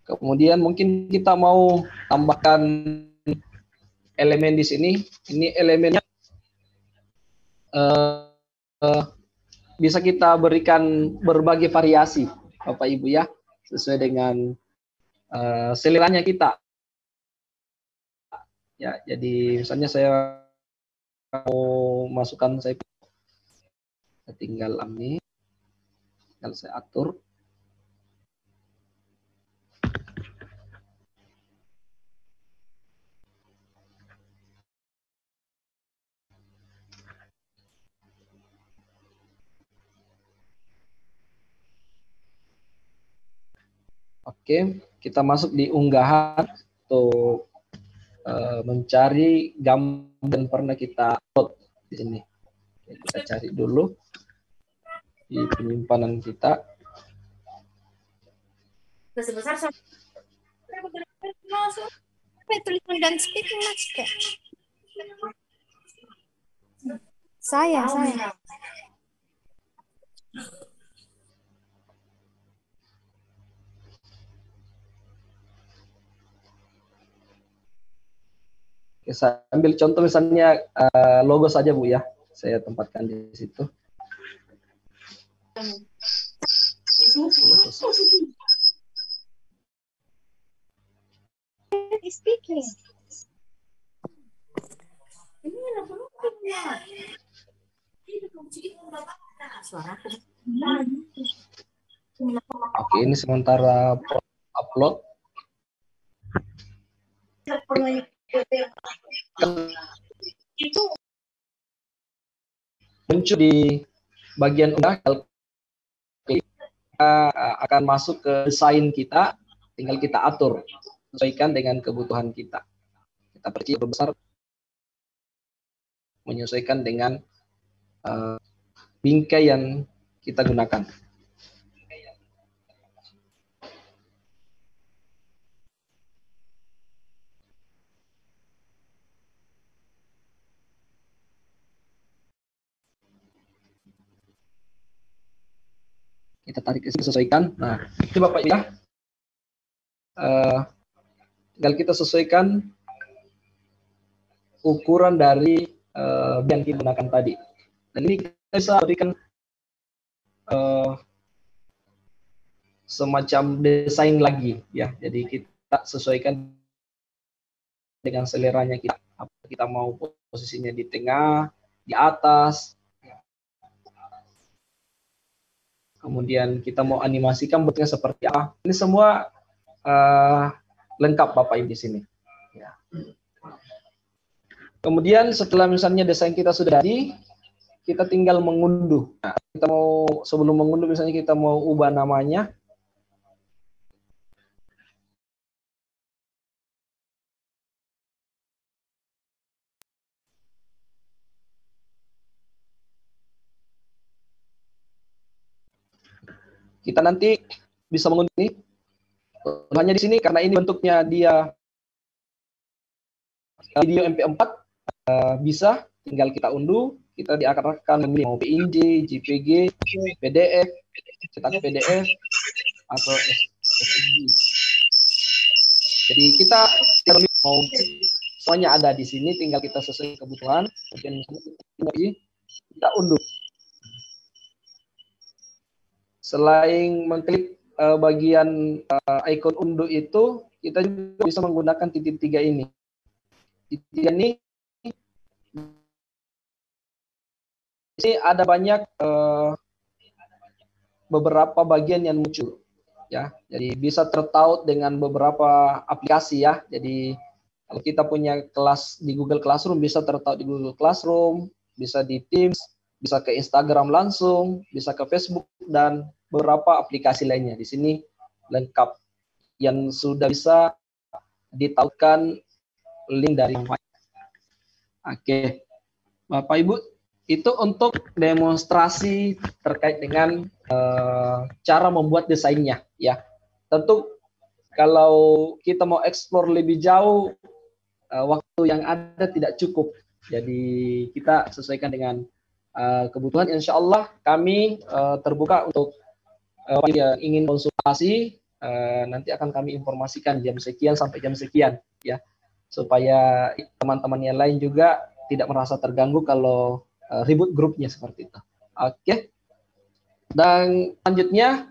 S4: Kemudian mungkin kita mau tambahkan elemen di sini. Ini elemennya bisa kita berikan berbagai variasi, Bapak Ibu ya, sesuai dengan seleranya kita. Ya, jadi misalnya saya mau masukkan, saya tinggal ini, tinggal saya atur. Oke, kita masuk di unggahan untuk mencari gambar yang pernah kita upload di sini. Kita cari dulu di penyimpanan kita.
S3: Besar-besar tulisan dan speaking mas. Saya.
S4: Oke, saya ambil contoh misalnya logo saja Bu ya, saya tempatkan di situ.
S3: Speaking.
S4: Oke, ini sementara upload. Muncul di bagian unggah, kita akan masuk ke desain kita, tinggal kita atur sesuaikan dengan kebutuhan kita. Kita perkecil besar menyesuaikan dengan bingkai yang kita gunakan. Kita tarik ke sini, sesuaikan. Nah, ini Bapak ya. Tinggal kita sesuaikan ukuran dari yang kita gunakan tadi. Dan ini kita bisa berikan semacam desain lagi ya. Jadi kita sesuaikan dengan seleranya kita. Apakah kita mau posisinya di tengah, di atas. Kemudian kita mau animasikan bentuknya seperti apa. Ini semua lengkap Bapak Ibu di sini. Ya. Kemudian setelah misalnya desain kita sudah jadi, kita tinggal mengunduh. Nah, kita mau sebelum mengunduh misalnya kita mau ubah namanya. Kita nanti bisa mengunduh ini. Hanya di sini karena ini bentuknya dia video MP4 bisa tinggal kita unduh, kita diarahkan memilih mau PNG, JPG, PDF, cetak PDF atau SVG. Jadi kita mau semuanya ada di sini, tinggal kita sesuai kebutuhan. Kemudian kita unduh. Selain mengklik bagian ikon unduh itu, kita juga bisa menggunakan titik 3 ini. Titik 3 ini ada banyak beberapa bagian yang muncul, ya. Jadi bisa tertaut dengan beberapa aplikasi ya. Jadi kalau kita punya kelas di Google Classroom bisa tertaut di Google Classroom, bisa di Teams, bisa ke Instagram langsung, bisa ke Facebook dan beberapa aplikasi lainnya. Di sini lengkap yang sudah bisa ditautkan link dari Oke, Bapak Ibu, itu untuk demonstrasi terkait dengan cara membuat desainnya, ya. Tentu kalau kita mau explore lebih jauh, waktu yang ada tidak cukup. Jadi kita sesuaikan dengan kebutuhan. Insya Allah kami terbuka untuk yang ingin konsultasi. Nanti akan kami informasikan jam sekian sampai jam sekian, ya. supaya teman-teman yang lain juga tidak merasa terganggu kalau ribut grupnya seperti itu. Oke. Dan selanjutnya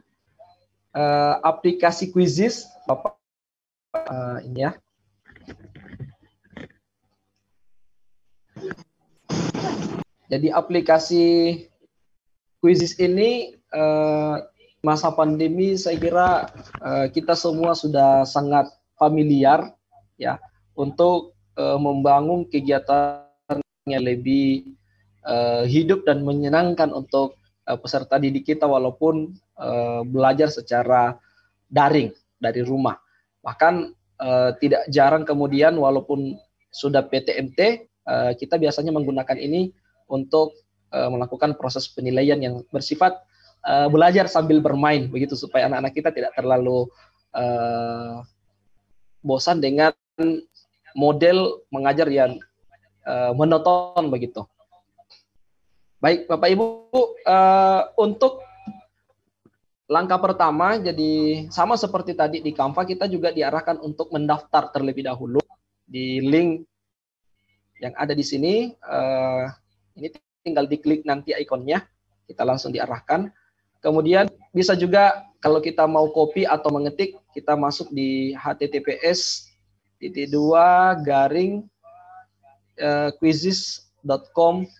S4: aplikasi Quizizz, Bapak ini ya. Jadi aplikasi Quizizz ini masa pandemi saya kira kita semua sudah sangat familiar ya untuk membangun kegiatan yang lebih hidup dan menyenangkan untuk peserta didik kita walaupun belajar secara daring dari rumah. Bahkan tidak jarang kemudian walaupun sudah PTMT kita biasanya menggunakan ini untuk melakukan proses penilaian yang bersifat belajar sambil bermain begitu supaya anak-anak kita tidak terlalu bosan dengan model mengajar yang monoton begitu. Baik Bapak Ibu, untuk langkah pertama jadi sama seperti tadi di Canva kita juga diarahkan untuk mendaftar terlebih dahulu di link yang ada di sini. Ini tinggal diklik nanti ikonnya, kita langsung diarahkan. Kemudian bisa juga kalau kita mau copy atau mengetik, kita masuk di https://quizizz.com //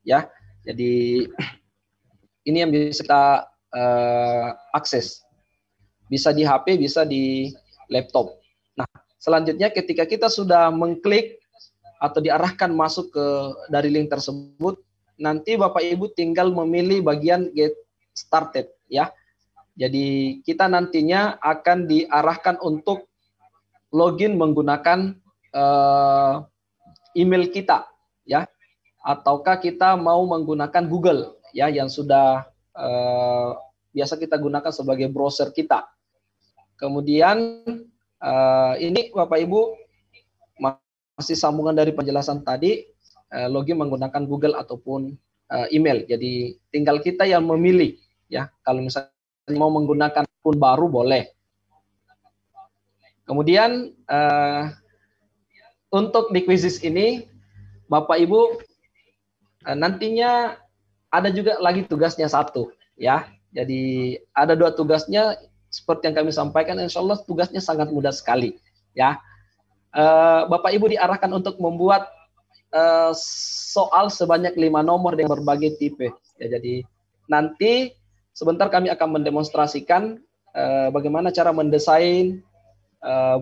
S4: ya. Jadi ini yang bisa kita akses. Bisa di HP, bisa di laptop. Nah, selanjutnya ketika kita sudah mengklik atau diarahkan masuk ke dari link tersebut, nanti Bapak Ibu tinggal memilih bagian get started ya. Jadi kita nantinya akan diarahkan untuk login menggunakan email kita ya, ataukah kita mau menggunakan Google ya yang sudah biasa kita gunakan sebagai browser kita. Kemudian ini Bapak Ibu masih sambungan dari penjelasan tadi, login menggunakan Google ataupun email. Jadi tinggal kita yang memilih ya. Kalau misalnya mau menggunakan akun baru boleh. Kemudian untuk di Quizizz ini Bapak Ibu nantinya ada juga lagi tugasnya satu ya. Jadi ada 2 tugasnya seperti yang kami sampaikan. Insya Allah tugasnya sangat mudah sekali ya. Bapak Ibu diarahkan untuk membuat soal sebanyak 5 nomor dengan berbagai tipe. Ya, jadi nanti sebentar kami akan mendemonstrasikan bagaimana cara mendesain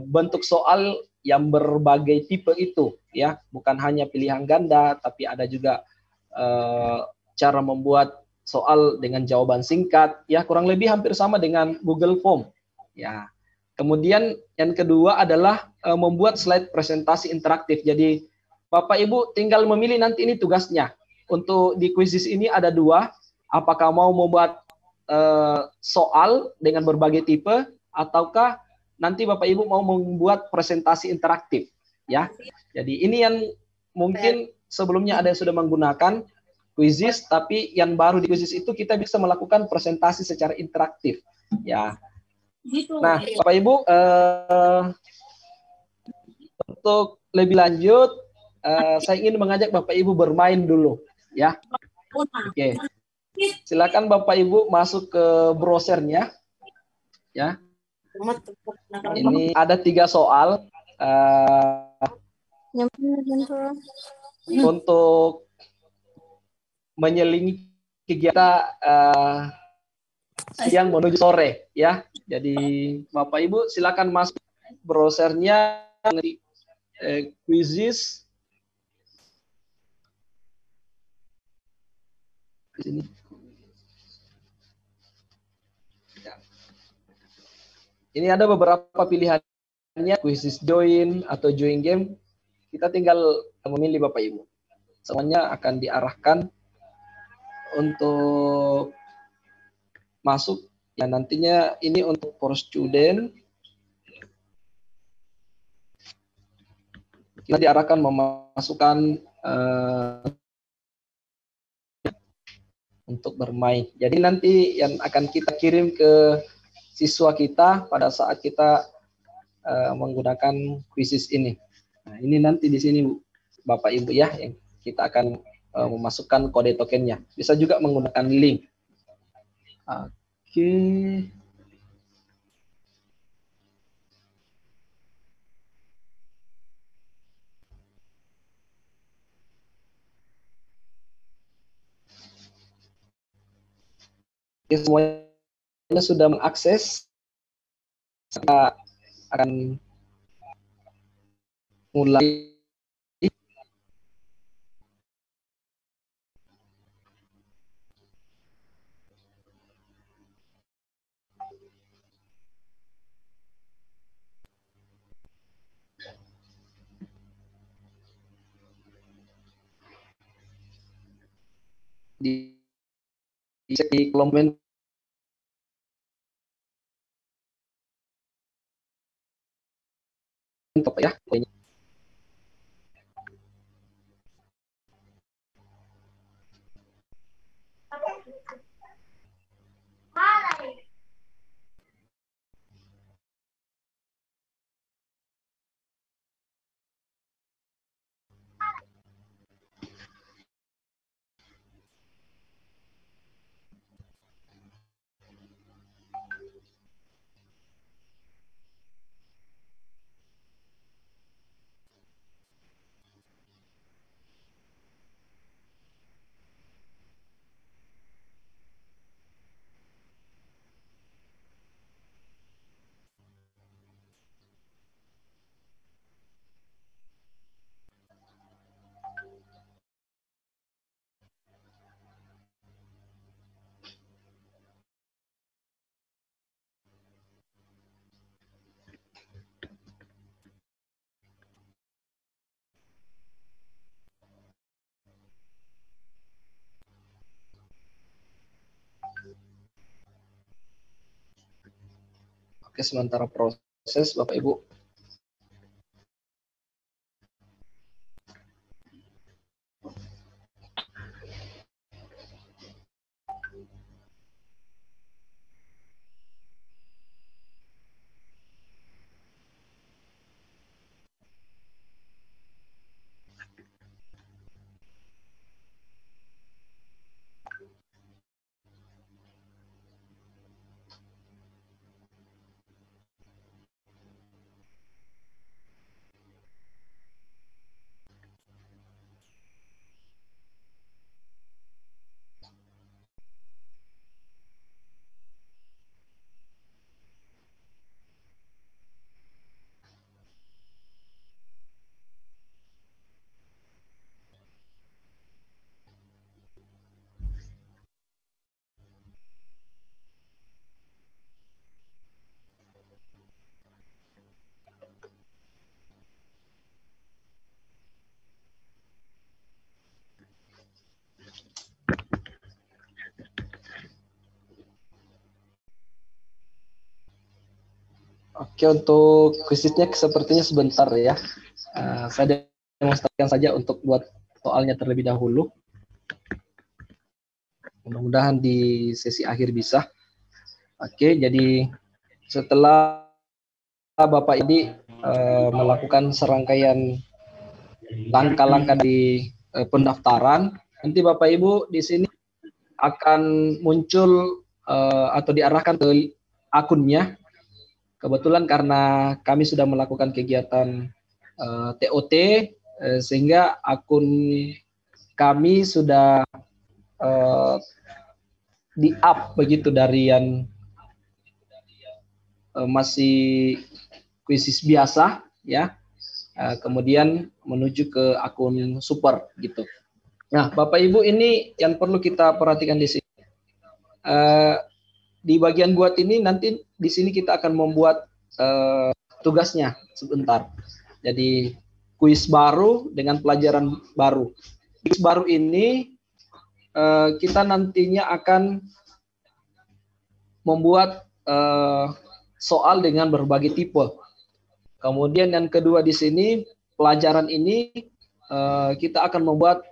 S4: bentuk soal yang berbagai tipe itu, ya, bukan hanya pilihan ganda, tapi ada juga cara membuat soal dengan jawaban singkat, ya, kurang lebih hampir sama dengan Google Form, ya. Kemudian yang kedua adalah membuat slide presentasi interaktif. Jadi Bapak Ibu tinggal memilih nanti ini tugasnya. Untuk di Quizizz ini ada 2. Apakah mau membuat soal dengan berbagai tipe, ataukah nanti Bapak Ibu mau membuat presentasi interaktif, ya. Jadi ini yang mungkin sebelumnya ada yang sudah menggunakan Quizizz, tapi yang baru di Quizizz itu kita bisa melakukan presentasi secara interaktif, ya. Nah, Bapak Ibu, untuk lebih lanjut, saya ingin mengajak Bapak Ibu bermain dulu, ya. Oke, silakan Bapak Ibu masuk ke browsernya, ya. Ini ada 3 soal untuk menyelingi kegiatan siang menuju sore, ya. Jadi Bapak Ibu silakan masuk browsernya Quizizz. Di sini. Ya. Ini ada beberapa pilihannya, Quizizz join atau join game. Kita tinggal memilih Bapak Ibu. Semuanya akan diarahkan untuk masuk. Ya, nantinya ini untuk for student. Kita diarahkan memasukkan untuk bermain. Jadi nanti yang akan kita kirim ke siswa kita pada saat kita menggunakan kuisis ini. Nah, ini nanti di sini Bapak Ibu ya, yang kita akan memasukkan kode tokennya. Bisa juga menggunakan link. Oke. Oke, semuanya sudah mengakses. Kita akan mulai. Di kolom ya. Oke, sementara proses Bapak Ibu. Oke, untuk kuisisnya sepertinya sebentar ya. Saya demonstrasikan saja untuk buat soalnya terlebih dahulu. Mudah-mudahan di sesi akhir bisa. Oke, jadi setelah Bapak ini melakukan serangkaian langkah-langkah di pendaftaran, nanti Bapak Ibu di sini akan muncul atau diarahkan ke akunnya. Kebetulan karena kami sudah melakukan kegiatan TOT, sehingga akun kami sudah di-up begitu dari yang masih kuisis biasa ya, kemudian menuju ke akun super gitu. Nah, Bapak Ibu, ini yang perlu kita perhatikan di sini. Di bagian buat ini nanti di sini kita akan membuat tugasnya sebentar. Jadi kuis baru dengan pelajaran baru. Kuis baru ini kita nantinya akan membuat soal dengan berbagai tipe. Kemudian yang kedua di sini pelajaran ini kita akan membuat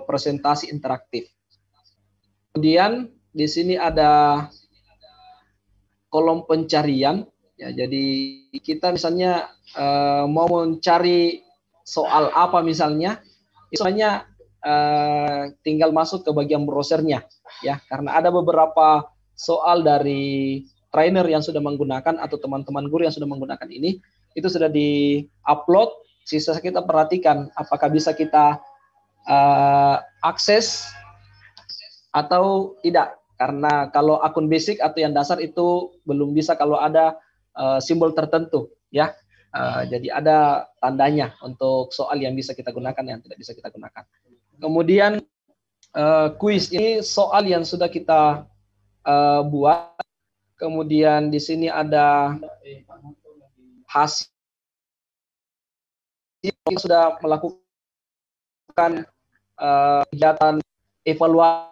S4: presentasi interaktif. Kemudian di sini ada kolom pencarian Ya, jadi kita misalnya mau mencari soal apa misalnya, misalnya tinggal masuk ke bagian browsernya, ya, karena ada beberapa soal dari trainer yang sudah menggunakan atau teman-teman guru yang sudah menggunakan ini, itu sudah di-upload. Sisa kita perhatikan apakah bisa kita akses atau tidak. Karena kalau akun basic atau yang dasar itu belum bisa kalau ada simbol tertentu, ya. Jadi ada tandanya untuk soal yang bisa kita gunakan, yang tidak bisa kita gunakan. Kemudian kuis ini soal yang sudah kita buat. Kemudian di sini ada hasil yang sudah melakukan kegiatan evaluasi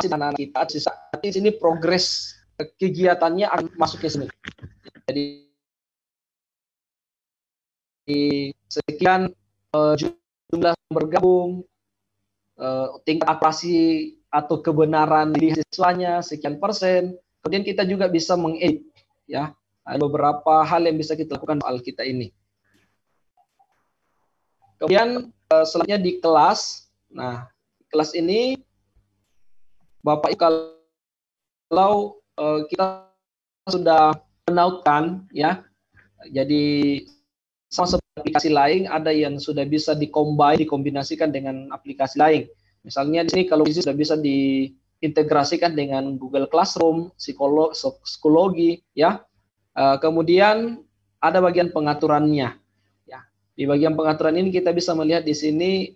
S4: anak-anak kita. Di sini progres kegiatannya akan masuk ke sini. Jadi sekian jumlah bergabung, tingkat akurasi atau kebenaran di siswanya sekian persen. Kemudian kita juga bisa mengedit, ya, ada beberapa hal yang bisa kita lakukan soal kita ini. Kemudian selanjutnya di kelas. Nah, kelas ini Bapak kalau kita sudah menautkan, ya, jadi sama seperti aplikasi lain, ada yang sudah bisa dikombinasikan dengan aplikasi lain. Misalnya di sini kalau sudah bisa diintegrasikan dengan Google Classroom, psikologi, ya. Kemudian ada bagian pengaturannya. Ya. Di bagian pengaturan ini kita bisa melihat di sini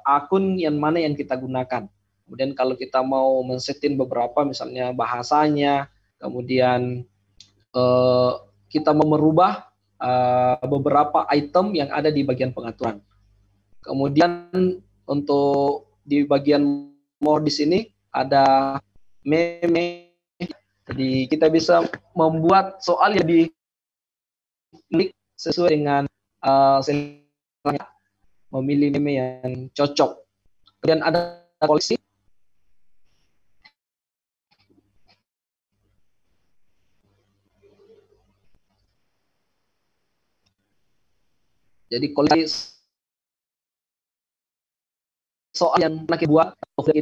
S4: akun yang mana yang kita gunakan. Kemudian kalau kita mau men-setting beberapa, misalnya bahasanya, kemudian kita mau merubah beberapa item yang ada di bagian pengaturan. Kemudian untuk di bagian more di sini ada meme. Jadi kita bisa membuat soal yang diklik sesuai dengan selera, memilih meme yang cocok. Kemudian ada koleksi. Jadi koleksi soal yang pernah kita buat. Oke,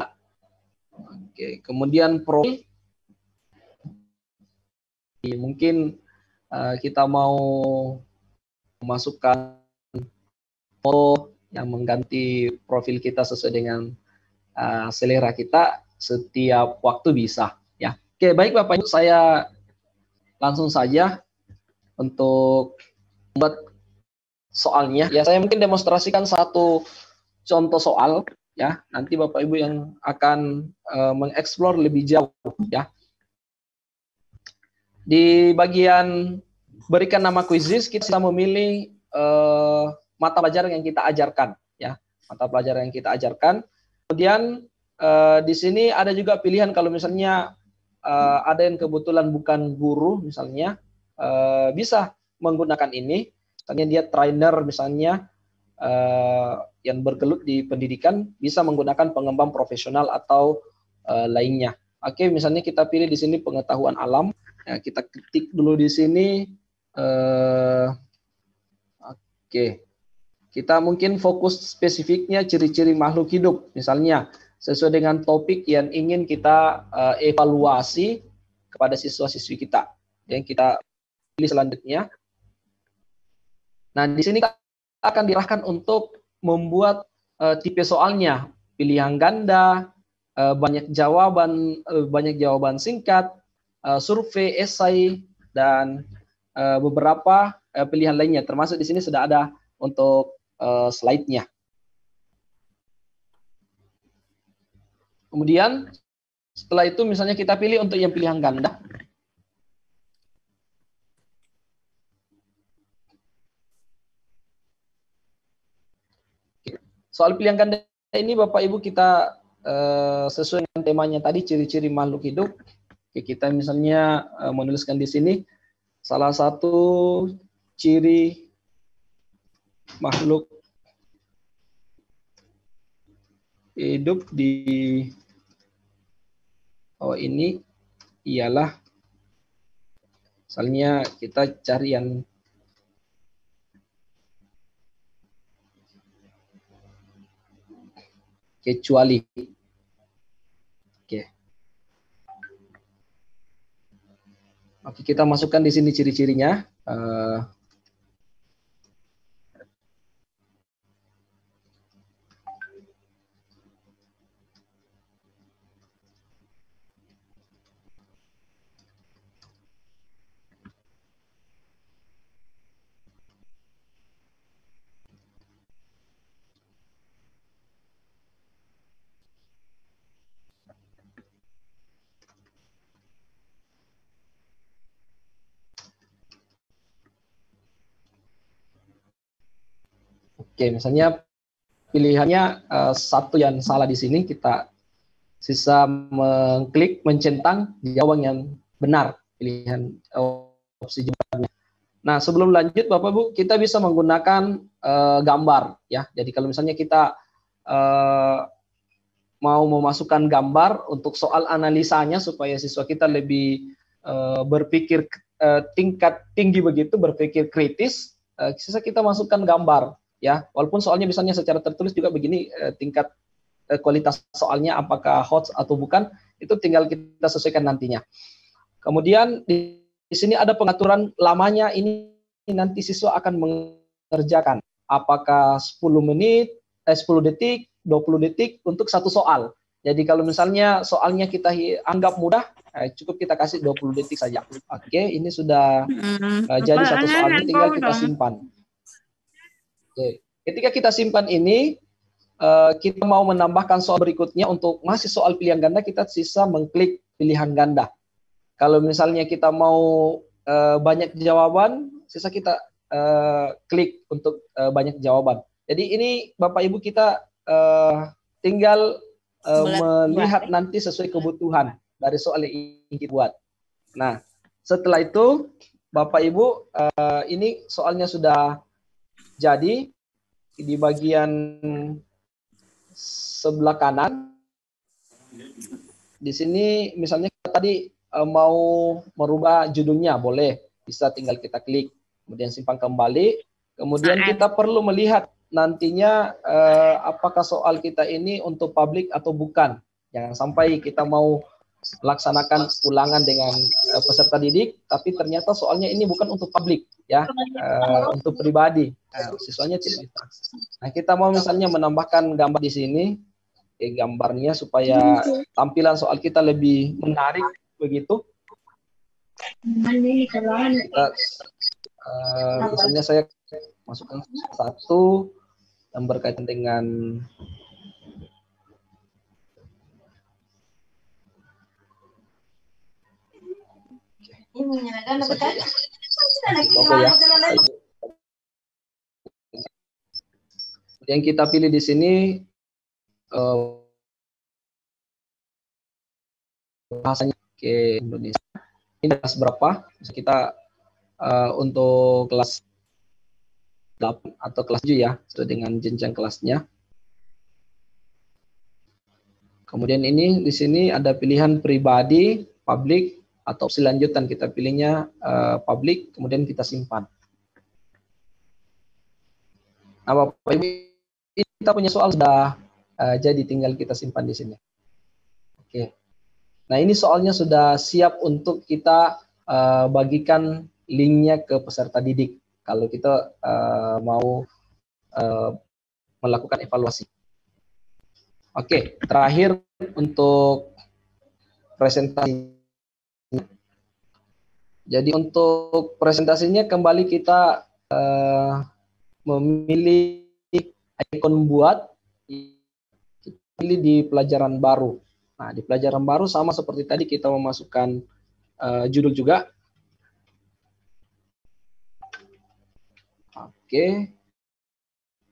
S4: kemudian profil. Mungkin kita mau memasukkan foto yang mengganti profil kita sesuai dengan selera kita, setiap waktu bisa, ya. Oke, baik Bapak Ibu, saya langsung saja untuk membuat soalnya. Ya, saya mungkin demonstrasikan satu contoh soal, ya. Nanti Bapak Ibu yang akan mengeksplor lebih jauh, ya. Di bagian berikan nama quizzes, kita memilih mata pelajaran yang kita ajarkan, ya. Mata pelajaran yang kita ajarkan. Kemudian di sini ada juga pilihan kalau misalnya ada yang kebetulan bukan guru, misalnya bisa menggunakan ini. Misalnya dia trainer, misalnya yang bergelut di pendidikan, bisa menggunakan pengembang profesional atau lainnya. Oke, misalnya kita pilih di sini pengetahuan alam. Ya, kita ketik dulu di sini. Oke, kita mungkin fokus spesifiknya ciri-ciri makhluk hidup, misalnya sesuai dengan topik yang ingin kita evaluasi kepada siswa-siswi kita. Yang kita pilih selanjutnya. Nah, di sini kita akan diarahkan untuk membuat tipe soalnya, pilihan ganda, banyak jawaban singkat, survei, esai, dan beberapa pilihan lainnya. Termasuk di sini sudah ada untuk slide-nya. Kemudian setelah itu misalnya kita pilih untuk yang pilihan ganda. Soal pilihan ganda ini Bapak Ibu kita sesuai dengan temanya tadi, ciri-ciri makhluk hidup. Oke, kita misalnya menuliskan di sini salah satu ciri makhluk hidup di ini ialah Misalnya kita cari yang kecuali. Oke. Oke, kita masukkan di sini ciri-cirinya. Oke, misalnya pilihannya satu yang salah di sini, kita sisa mengklik mencentang jawaban yang benar, pilihan opsi jawabannya. Nah, sebelum lanjut Bapak Ibu, kita bisa menggunakan gambar ya. Jadi kalau misalnya kita mau memasukkan gambar untuk soal analisanya supaya siswa kita lebih berpikir tingkat tinggi begitu, berpikir kritis, sisa kita masukkan gambar ya. Walaupun soalnya misalnya secara tertulis juga begini, tingkat kualitas soalnya apakah hot atau bukan, itu tinggal kita sesuaikan nantinya. Kemudian di sini ada pengaturan lamanya, ini nanti siswa akan mengerjakan apakah 10 menit, 10 detik, 20 detik untuk satu soal. Jadi kalau misalnya soalnya kita anggap mudah, cukup kita kasih 20 detik saja. Oke, ini sudah jadi satu soalnya, tinggal kita simpan. Oke. Ketika kita simpan ini, kita mau menambahkan soal berikutnya untuk masih soal pilihan ganda, kita sisa mengklik pilihan ganda. Kalau misalnya kita mau banyak jawaban, sisa kita klik untuk banyak jawaban. Jadi ini Bapak Ibu kita tinggal melihat nanti sesuai kebutuhan dari soal yang ingin kita buat. Nah, setelah itu Bapak Ibu ini soalnya sudah jadi di bagian sebelah kanan. Di sini misalnya kita tadi mau merubah judulnya, boleh, bisa tinggal kita klik, kemudian simpan kembali. Kemudian kita perlu melihat nantinya apakah soal kita ini untuk publik atau bukan. Jangan sampai kita mau laksanakan ulangan dengan peserta didik, tapi ternyata soalnya ini bukan untuk publik, ya, untuk pribadi. Siswanya tidak bisa. Nah, kita mau misalnya menambahkan gambar di sini, gambarnya supaya tampilan soal kita lebih menarik, begitu. Kita, misalnya saya masukkan satu yang berkaitan dengan logo ya. Yang kita pilih di sini bahasanya ke Indonesia. Ini kelas berapa? Kita untuk kelas 8 atau kelas 7 ya, sesuai dengan jenjang kelasnya. Kemudian ini di sini ada pilihan pribadi, publik, atau opsi lanjutan, kita pilihnya publik, kemudian kita simpan. Nah, Bapak Ibu, kita punya soal sudah jadi, tinggal kita simpan di sini. Oke. Nah, ini soalnya sudah siap untuk kita bagikan linknya ke peserta didik kalau kita mau melakukan evaluasi. Oke, terakhir untuk presentasi. Jadi untuk presentasinya kembali kita memilih ikon buat, pilih di pelajaran baru. Nah, di pelajaran baru sama seperti tadi, kita memasukkan judul juga. Oke.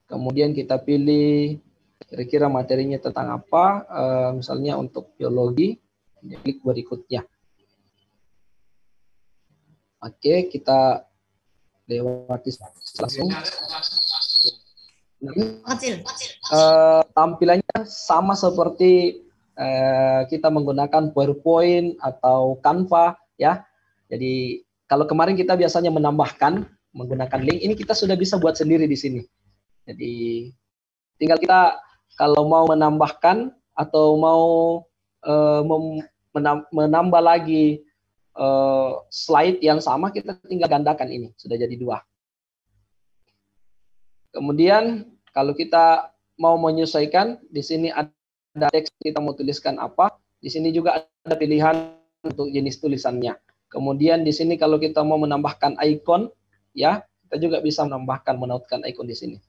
S4: Kemudian kita pilih kira-kira materinya tentang apa, misalnya untuk biologi, klik berikutnya. Oke, kita lewati langsung. Tampilannya sama seperti kita menggunakan PowerPoint atau Canva ya. Jadi kalau kemarin kita biasanya menambahkan menggunakan link, ini kita sudah bisa buat sendiri di sini. Jadi tinggal kita kalau mau menambahkan atau mau menambah lagi slide yang sama, kita tinggal gandakan ini, sudah jadi 2. Kemudian kalau kita mau menyesuaikan, di sini ada teks kita mau tuliskan apa, di sini juga ada pilihan untuk jenis tulisannya. Kemudian di sini kalau kita mau menambahkan icon, ya kita juga bisa menambahkan, menautkan icon di sini.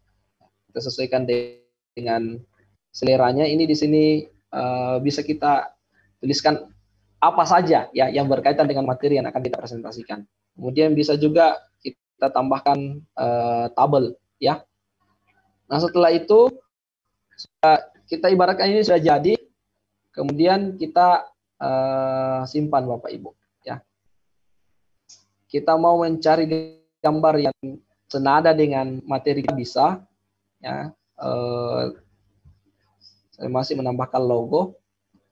S4: Kita sesuaikan dengan seleranya. Ini di sini bisa kita tuliskan apa saja ya yang berkaitan dengan materi yang akan kita presentasikan. Kemudian bisa juga kita tambahkan tabel ya. Nah, setelah itu kita ibaratkan ini sudah jadi, kemudian kita simpan Bapak Ibu ya. Kita mau mencari gambar yang senada dengan materi kita bisa ya. Saya masih menambahkan logo,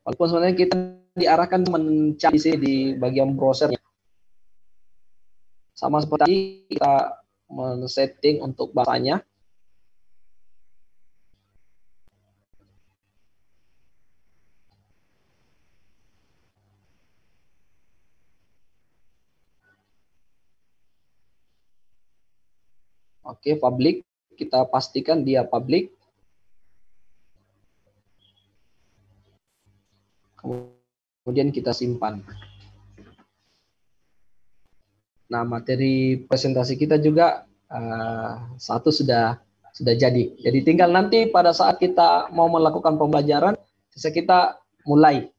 S4: walaupun sebenarnya kita diarahkan mencari di bagian browsernya. Sama seperti kita men-setting untuk bahasanya. Oke, public, kita pastikan dia public. Kemudian kita simpan. Nah, materi presentasi kita juga satu sudah jadi. Jadi tinggal nanti pada saat kita mau melakukan pembelajaran, bisa kita mulai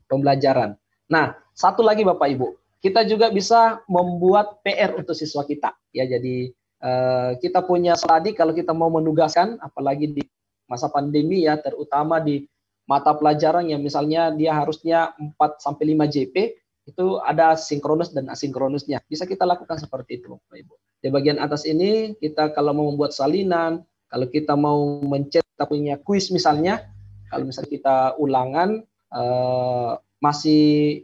S4: pembelajaran. Nah, satu lagi Bapak Ibu, kita juga bisa membuat PR untuk siswa kita. Ya, jadi kita punya studi kalau kita mau menugaskan, apalagi di masa pandemi ya, terutama di mata pelajaran yang misalnya dia harusnya 4-5 JP, itu ada sinkronus dan asinkronusnya. Bisa kita lakukan seperti itu, Bapak Ibu. Di bagian atas ini, kita kalau mau membuat salinan, kalau kita mau mencet, kita punya kuis misalnya, kalau misalnya kita ulangan, masih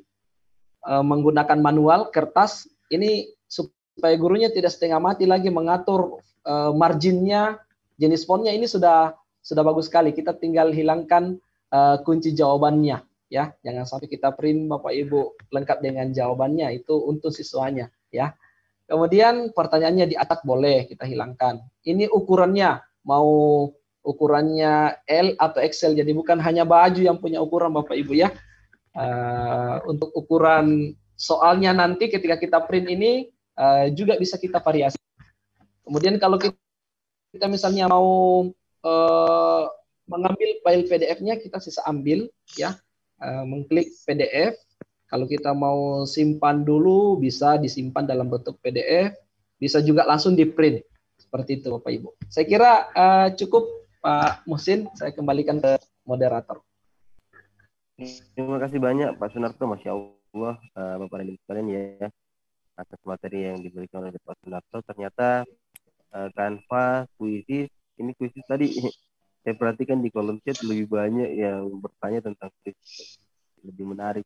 S4: menggunakan manual, kertas, ini supaya gurunya tidak setengah mati lagi mengatur marginnya, jenis fontnya, ini sudah bagus sekali. Kita tinggal hilangkan kunci jawabannya ya, jangan sampai kita print Bapak Ibu lengkap dengan jawabannya, itu untuk siswanya ya. Kemudian pertanyaannya di atas boleh kita hilangkan. Ini ukurannya mau ukurannya L atau XL, jadi bukan hanya baju yang punya ukuran Bapak Ibu ya. Untuk ukuran soalnya nanti ketika kita print ini juga bisa kita variasi. Kemudian kalau kita misalnya mau mengambil file PDF-nya, kita bisa ambil ya, mengklik PDF. Kalau kita mau simpan dulu, bisa disimpan dalam bentuk PDF, bisa juga langsung di print seperti itu Bapak Ibu. Saya kira cukup Pak Muhsin, saya kembalikan ke moderator.
S1: Terima kasih banyak Pak Sunarto, Masya Allah, Bapak dan Ibu sekalian ya, atas materi yang diberikan oleh Pak Sunarto. Ternyata Canva, kuisis, ini kuisis tadi saya perhatikan di kolom chat lebih banyak yang bertanya tentang kuisis, lebih menarik.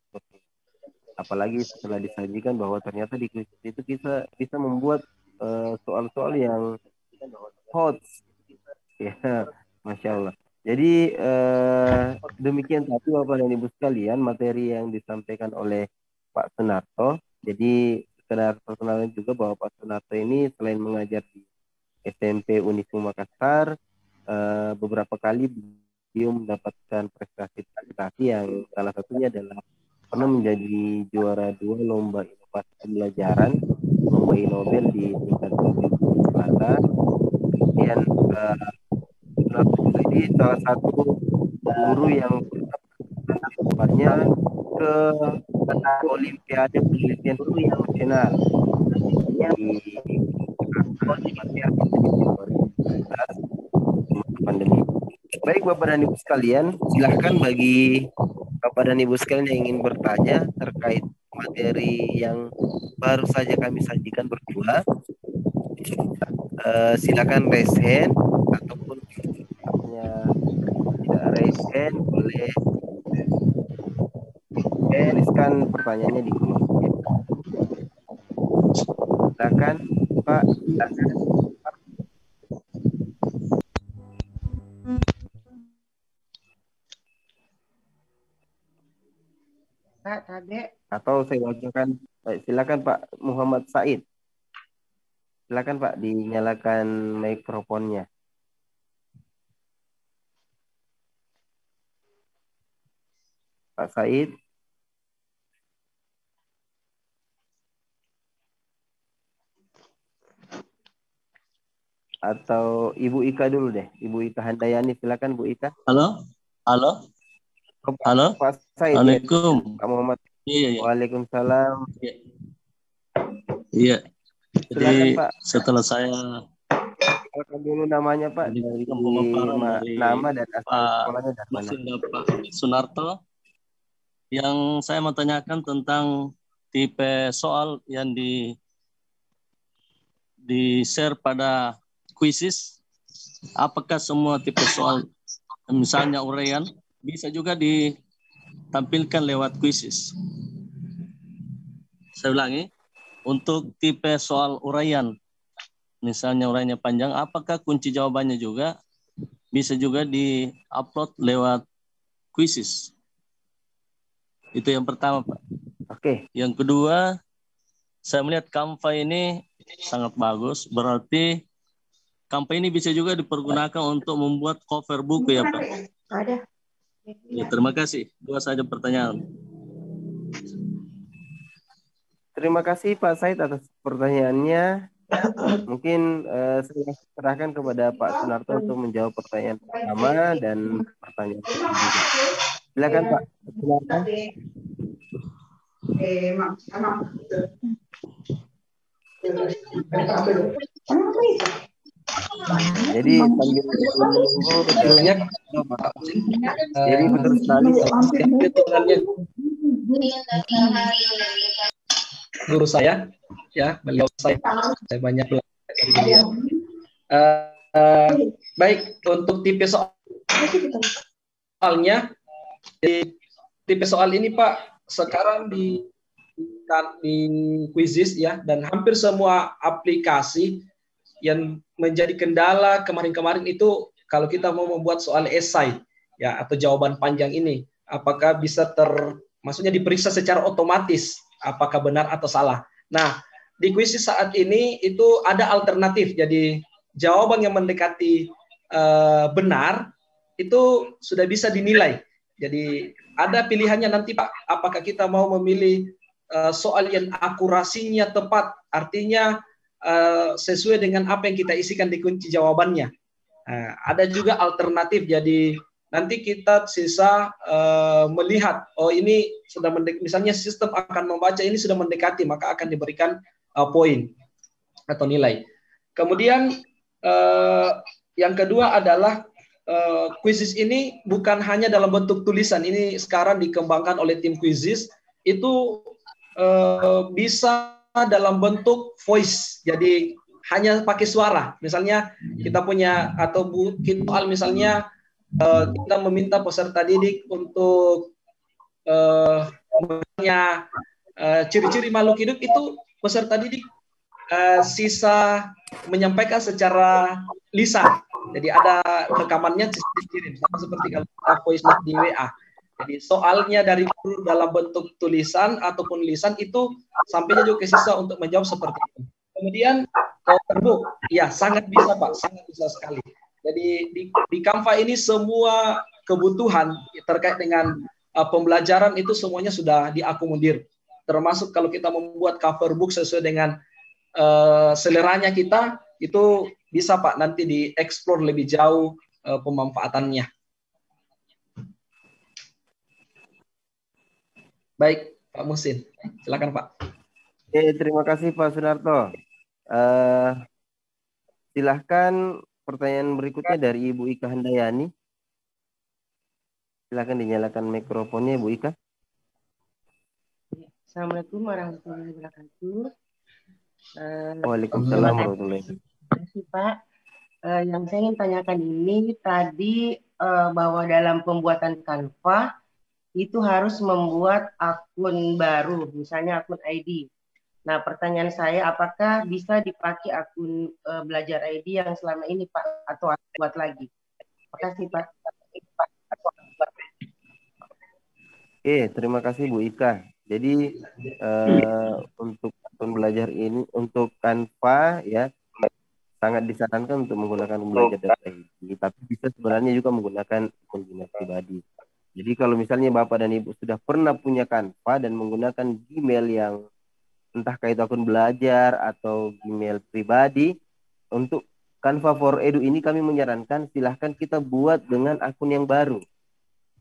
S1: Apalagi setelah disajikan bahwa ternyata di kuisis itu kita bisa membuat soal-soal yang hot, ya, Masya Allah. Jadi demikian tadi Bapak dan Ibu sekalian materi yang disampaikan oleh Pak Sunarto. Jadi sekedar perkenalan juga bahwa Pak Sunarto ini selain mengajar di SMP Unismu Makassar, beberapa kali beliau mendapatkan prestasi yang salah satunya adalah pernah menjadi juara 2 lomba inovasi pembelajaran, lomba Inobel di tingkat provinsi Selatan. Kemudian jadi salah satu guru yang pernah ke Olimpiade Penelitian Nasional di pandemi. Baik Bapak dan Ibu sekalian, silahkan bagi Bapak dan Ibu sekalian yang ingin bertanya terkait materi yang baru saja kami sajikan berdua, silakan raise hand, ataupun tidak raise hand boleh tuliskan pertanyaannya di kolom. Silakan Pak.
S5: Pak, tadi.
S1: Atau saya wajarkan. Baik, silakan Pak Muhammad Said. Silakan Pak, dinyalakan mikrofonnya. Pak Said. Atau Ibu Ika dulu deh. Ibu Ika Handayani, silakan Bu Ika.
S6: Halo, halo,
S1: Oh,
S6: halo.
S1: Pak Said.
S6: Assalamualaikum.
S1: Pak Muhammad.
S6: Iya, iya.
S1: Waalaikumsalam.
S6: Iya.
S1: Silakan
S6: Jadi
S1: Pak.
S6: setelah saya
S1: Silakan dulu namanya Pak, dari
S6: pemaparan dari
S1: nama dan asal
S6: Pak
S1: sekolahnya dari mana.
S6: Musin dan Pak Sunarto, yang saya mau tanyakan tentang tipe soal yang di share pada kuisis. Apakah semua tipe soal, misalnya uraian, bisa juga ditampilkan lewat kuisis? Saya ulangi, untuk tipe soal uraian, misalnya uraiannya panjang, apakah kunci jawabannya juga bisa juga di-upload lewat kuisis? Itu yang pertama, Pak.
S1: Oke.
S6: Yang kedua, saya melihat Canva ini sangat bagus, berarti Canva ini bisa juga dipergunakan untuk membuat cover buku ya, Pak?
S5: Ada.
S6: Ya, terima kasih. Dua saja pertanyaan.
S1: Terima kasih Pak Said atas pertanyaannya. Mungkin saya serahkan kepada Pak Sunarto untuk menjawab pertanyaan pertama dan pertanyaan kedua. Silakan Pak Sunarto. Jadi sambil menunggu
S4: banyak
S1: jadi betul sekali
S4: guru saya, ya beliau saya banyak belajar dari beliau. Baik, untuk tipe soalnya, tipe soal ini Pak sekarang di Quizizz ya, dan hampir semua aplikasi yang menjadi kendala kemarin-kemarin itu kalau kita mau membuat soal esai ya atau jawaban panjang ini, apakah bisa maksudnya diperiksa secara otomatis apakah benar atau salah. Nah, di Quizizz saat ini itu ada alternatif. Jadi jawaban yang mendekati benar itu sudah bisa dinilai. Jadi ada pilihannya nanti Pak, apakah kita mau memilih soal yang akurasinya tepat, artinya sesuai dengan apa yang kita isikan di kunci jawabannya. Ada juga alternatif, jadi nanti kita sisa melihat, oh ini sudah misalnya sistem akan membaca ini sudah mendekati, maka akan diberikan poin atau nilai. Kemudian yang kedua adalah Quizizz ini bukan hanya dalam bentuk tulisan, ini sekarang dikembangkan oleh tim Quizizz, itu bisa dalam bentuk voice, jadi hanya pakai suara. Misalnya kita punya atau soal misalnya kita meminta peserta didik untuk ciri-ciri makhluk hidup, itu peserta didik sisa menyampaikan secara lisan. Jadi ada rekamannya dikirim, sama seperti kalau kita voice note di WA. Jadi soalnya dari guru dalam bentuk tulisan ataupun lisan itu sampainya juga ke siswa untuk menjawab seperti itu. Kemudian cover book, ya sangat bisa Pak, sangat bisa sekali. Jadi di Canva ini semua kebutuhan terkait dengan pembelajaran itu semuanya sudah diakomodir. Termasuk kalau kita membuat cover book sesuai dengan seleranya kita, itu bisa Pak nanti dieksplor lebih jauh pemanfaatannya. Baik, Pak Musin, silakan Pak.
S1: Terima kasih Pak Sunarto. Silahkan pertanyaan berikutnya dari Ibu Ika Handayani. Silahkan dinyalakan mikrofonnya Ibu Ika.
S5: Assalamualaikum warahmatullahi wabarakatuh.
S1: Waalaikumsalam warahmatullahi wabarakatuh.
S5: Terima kasih Pak. Yang saya ingin tanyakan ini tadi bahwa dalam pembuatan Canva itu harus membuat akun baru, misalnya akun ID. Nah, pertanyaan saya, apakah bisa dipakai akun Belajar ID yang selama ini Pak, atau buat lagi? Makasih Pak.
S1: Oke, terima kasih Bu Ika. Jadi untuk akun belajar ini, untuk Canva ya, sangat disarankan untuk menggunakan belajar.id, tapi bisa sebenarnya juga menggunakan akun Gmail pribadi. Jadi kalau misalnya Bapak dan Ibu sudah pernah punya Canva dan menggunakan Gmail yang entah itu akun belajar atau Gmail pribadi, untuk Canva for Edu ini kami menyarankan silahkan kita buat dengan akun yang baru.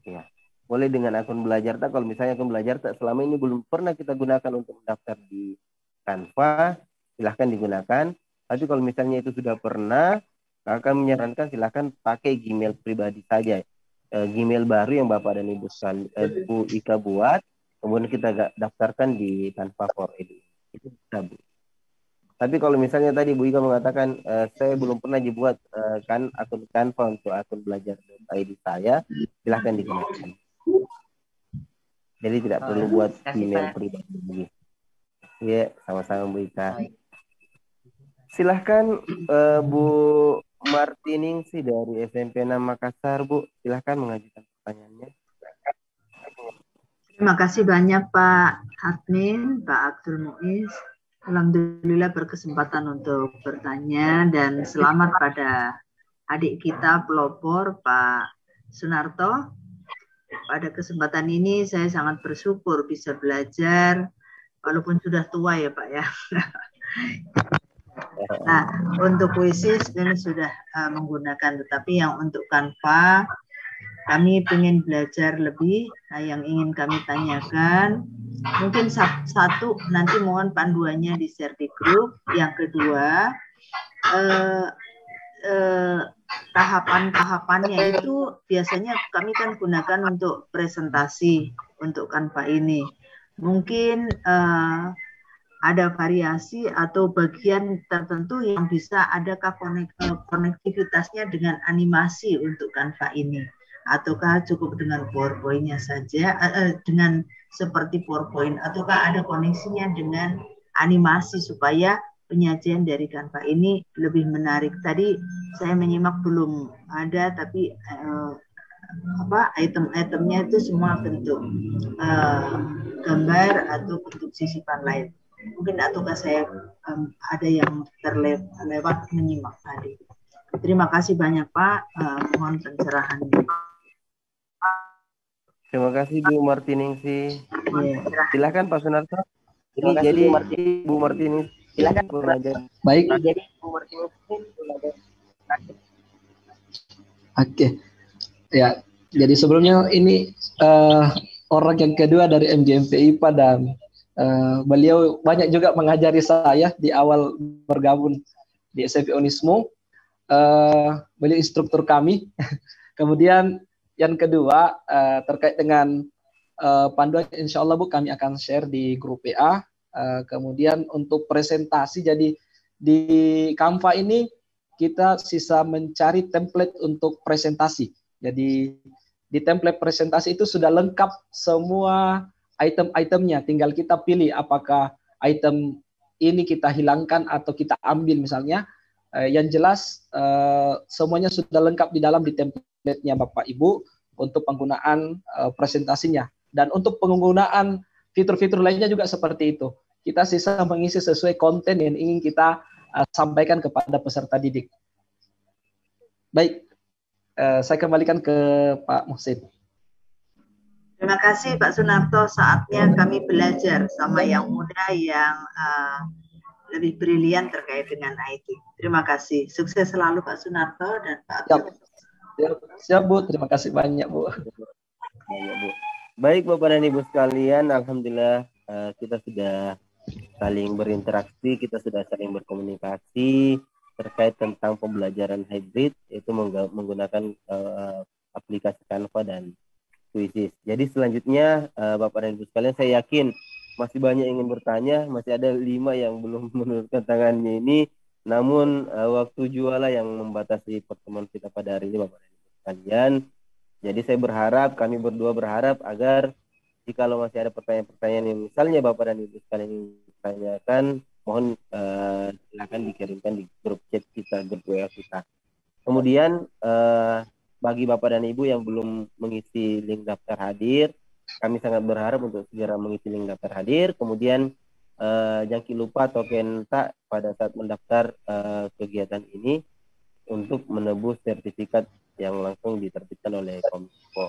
S1: Ya, boleh dengan akun belajar. Kalau misalnya akun belajar selama ini belum pernah kita gunakan untuk mendaftar di Canva, silahkan digunakan. Tapi kalau misalnya itu sudah pernah, akan menyarankan silahkan pakai Gmail pribadi saja. Gmail baru yang Bapak dan Ibu Bu Ika buat, kemudian kita daftarkan di Canva for Edu. Itu bisa, Bu. Tapi kalau misalnya tadi Bu Ika mengatakan saya belum pernah dibuat kan akun Canva untuk akun belajar.id saya, silahkan digunakan. Jadi tidak perlu buat email pribadi. Ya, sama-sama Bu Ika. Silahkan Bu Martiningsi dari SMP 6 Makassar, Bu. Silahkan mengajukan pertanyaannya.
S7: Terima kasih banyak Pak Admin, Pak Abdul Muiz. Alhamdulillah berkesempatan untuk bertanya dan selamat pada adik kita pelopor Pak Sunarto. Pada kesempatan ini saya sangat bersyukur bisa belajar walaupun sudah tua ya Pak ya. Nah, untuk kuisis ini sudah menggunakan, tetapi yang untuk Canva kami ingin belajar lebih. Nah, yang ingin kami tanyakan, mungkin satu nanti mohon panduannya di share di grup. Yang kedua, tahapan-tahapannya itu biasanya kami kan gunakan untuk presentasi untuk Canva ini. Mungkin ada variasi atau bagian tertentu yang bisa adakah konektivitasnya dengan animasi untuk Canva ini, ataukah cukup dengan PowerPoint-nya saja, dengan seperti PowerPoint, ataukah ada koneksinya dengan animasi supaya penyajian dari Canva ini lebih menarik. Tadi saya menyimak belum ada, tapi item-itemnya itu semua bentuk gambar atau bentuk sisipan lain. Mungkin ataukah saya ada yang terlewat menyimak tadi. Terima kasih banyak Pak, mohon pencerahannya.
S1: Terima kasih Bu Martiningsi. Silakan Pak Sunarto. Jadi Bu Martiningsi, silakan mengajar.
S4: Baik. Oke. Ya, jadi sebelumnya ini orang yang kedua dari MGMP IPA dan beliau banyak juga mengajari saya di awal bergabung di SMP Unismo. Beliau instruktur kami. Kemudian yang kedua terkait dengan panduan, insya Allah Bu kami akan share di grup PA. Kemudian untuk presentasi, jadi di Canva ini kita sisa mencari template untuk presentasi. Jadi di template presentasi itu sudah lengkap semua item-itemnya, tinggal kita pilih apakah item ini kita hilangkan atau kita ambil misalnya. Yang jelas semuanya sudah lengkap di dalam di template-nya Bapak Ibu untuk penggunaan presentasinya. Dan untuk penggunaan fitur-fitur lainnya juga seperti itu. Kita sisa mengisi sesuai konten yang ingin kita sampaikan kepada peserta didik. Baik, saya kembalikan ke Pak Muhsin.
S7: Terima kasih Pak Sunarto, saatnya kami belajar sama yang muda yang lebih brilian terkait dengan IT. Terima kasih. Sukses selalu Pak Sunarto dan Pak Abdul.
S4: Siap Bu, terima kasih banyak Bu.
S1: Baik Bapak dan Ibu sekalian, alhamdulillah kita sudah saling berinteraksi, kita sudah saling berkomunikasi terkait tentang pembelajaran hybrid, yaitu menggunakan aplikasi Canva dan Quizzes. Jadi selanjutnya Bapak dan Ibu sekalian, saya yakin masih banyak yang ingin bertanya, masih ada 5 yang belum menurunkan tangannya ini, namun waktu jualah yang membatasi pertemuan kita pada hari ini Bapak dan Ibu sekalian. Jadi saya berharap, kami berdua berharap agar Jikalau masih ada pertanyaan-pertanyaan yang misalnya Bapak dan Ibu sekalian ingin tanyakan, mohon silakan dikirimkan di grup chat kita, grup WA kita. Kemudian bagi Bapak dan Ibu yang belum mengisi link daftar hadir, kami sangat berharap untuk segera mengisi link daftar hadir. Kemudian jangan lupa token tak pada saat mendaftar kegiatan ini untuk menebus sertifikat yang langsung diterbitkan oleh Kominfo.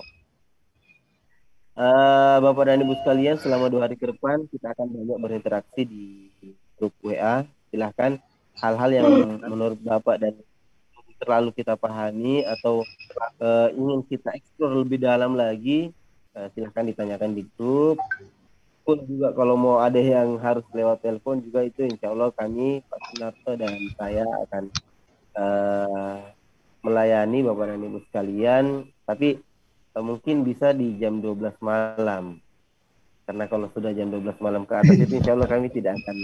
S1: Bapak dan Ibu sekalian, selama 2 hari ke depan kita akan banyak berinteraksi di grup WA. Silahkan hal-hal yang menurut Bapak dan terlalu kita pahami atau ingin kita eksplor lebih dalam lagi, silahkan ditanyakan di grup. Pun juga kalau mau ada yang harus lewat telepon juga, itu insya Allah kami, Pak Sunarto dan saya akan melayani Bapak dan Ibu sekalian. Tapi mungkin bisa di jam 12 malam. Karena kalau sudah jam 12 malam ke atas itu insya Allah kami tidak akan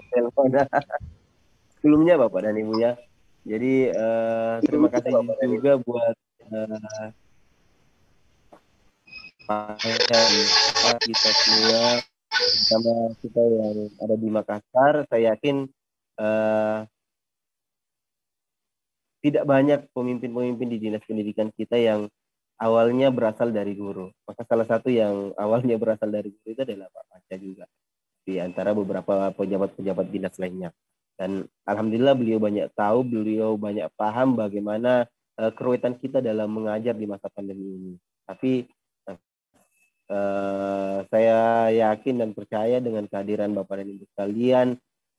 S1: telepon sebelumnya Bapak dan Ibu ya. Jadi terima kasih juga buat kita semua, sama kita yang ada di Makassar. Saya yakin tidak banyak pemimpin-pemimpin di dinas pendidikan kita yang awalnya berasal dari guru. Maka salah satu yang awalnya berasal dari guru itu adalah Pak Panca juga, di antara beberapa pejabat-pejabat dinas lainnya. Dan alhamdulillah beliau banyak tahu, beliau banyak paham bagaimana keruwetan kita dalam mengajar di masa pandemi ini. Tapi saya yakin dan percaya dengan kehadiran Bapak dan Ibu sekalian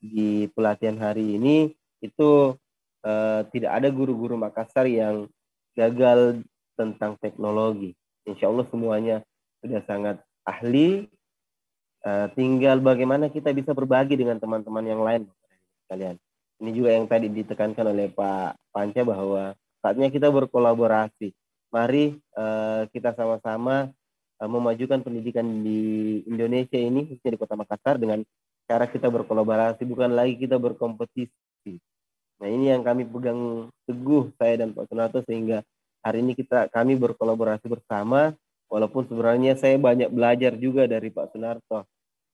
S1: di pelatihan hari ini, itu tidak ada guru-guru Makassar yang gagal tentang teknologi. Insya Allah semuanya sudah sangat ahli. Tinggal bagaimana kita bisa berbagi dengan teman-teman yang lain, kalian. Ini juga yang tadi ditekankan oleh Pak Panca bahwa saatnya kita berkolaborasi. Mari kita sama-sama memajukan pendidikan di Indonesia ini, khususnya di Kota Makassar, dengan cara kita berkolaborasi, bukan lagi kita berkompetisi. Nah, ini yang kami pegang teguh, saya dan Pak Sunarto, sehingga hari ini kami berkolaborasi bersama, walaupun sebenarnya saya banyak belajar juga dari Pak Sunarto.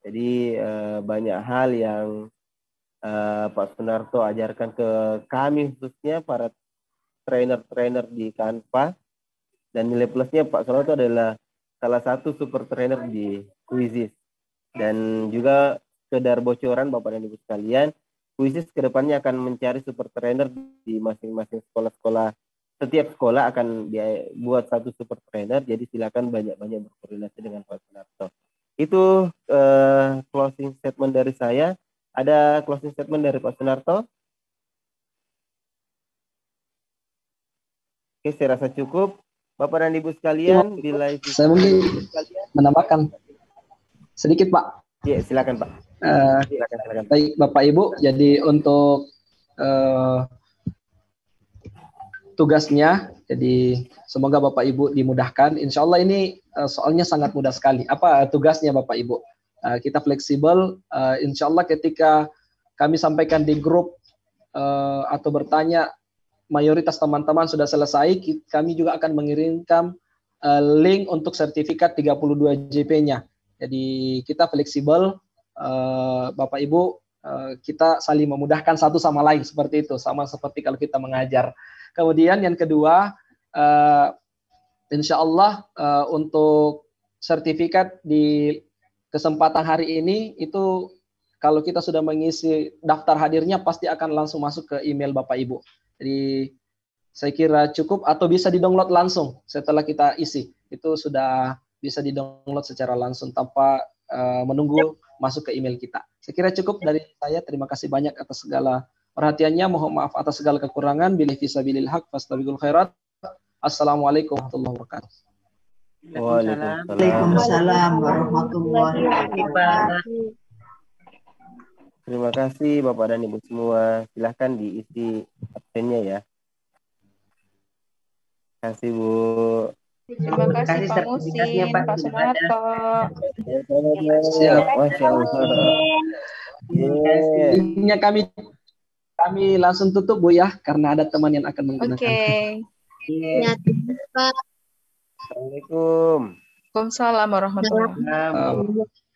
S1: Jadi banyak hal yang Pak Sunarto ajarkan ke kami, khususnya para trainer-trainer di Canva. Dan nilai plusnya Pak Sunarto adalah salah satu super trainer di Quizizz. Dan juga sekedar bocoran Bapak dan Ibu sekalian, Quizizz kedepannya akan mencari super trainer di masing-masing sekolah-sekolah. Setiap sekolah akan buat satu super trainer, jadi silakan banyak-banyak berkoordinasi dengan Pak Sunarto. Itu closing statement dari saya. Ada closing statement dari Pak Sunarto? Oke, saya rasa cukup. Bapak dan Ibu sekalian, bila
S4: saya mungkin menambahkan sedikit, Pak.
S1: Ya, silakan Pak. Silakan.
S4: Baik Bapak Ibu, jadi untuk tugasnya, jadi semoga Bapak Ibu dimudahkan. Insya Allah ini soalnya sangat mudah sekali. Apa tugasnya Bapak Ibu? Kita fleksibel. Insya Allah ketika kami sampaikan di grup atau bertanya, mayoritas teman-teman sudah selesai, kami juga akan mengirimkan link untuk sertifikat 32 JP-nya. Jadi kita fleksibel, Bapak Ibu, kita saling memudahkan satu sama lain, seperti itu, sama seperti kalau kita mengajar. Kemudian yang kedua, insya Allah untuk sertifikat di kesempatan hari ini, itu kalau kita sudah mengisi daftar hadirnya pasti akan langsung masuk ke email Bapak Ibu. Jadi saya kira cukup, atau bisa di-download langsung setelah kita isi. Itu sudah bisa di-download secara langsung tanpa menunggu masuk ke email kita. Saya kira cukup dari saya. Terima kasih banyak atas segala perhatiannya. Mohon maaf atas segala kekurangan. Billahi fisabilil haq fastabiqul khairat. Assalamualaikum warahmatullahi wabarakatuh.
S7: Waalaikumsalam warahmatullahi wabarakatuh.
S1: Terima kasih Bapak dan Ibu semua. Silahkan diisi absennya ya. Terima kasih Bu.
S3: Terima kasih Pak Musin, Pak Sunarto.
S1: Siap, Masya Allah.
S4: Intinya kami langsung tutup Bu ya, karena ada teman yang akan menggunakan.
S3: Oke.
S1: Assalamualaikum.
S3: Waalaikumsalam warahmatullahi wabarakatuh.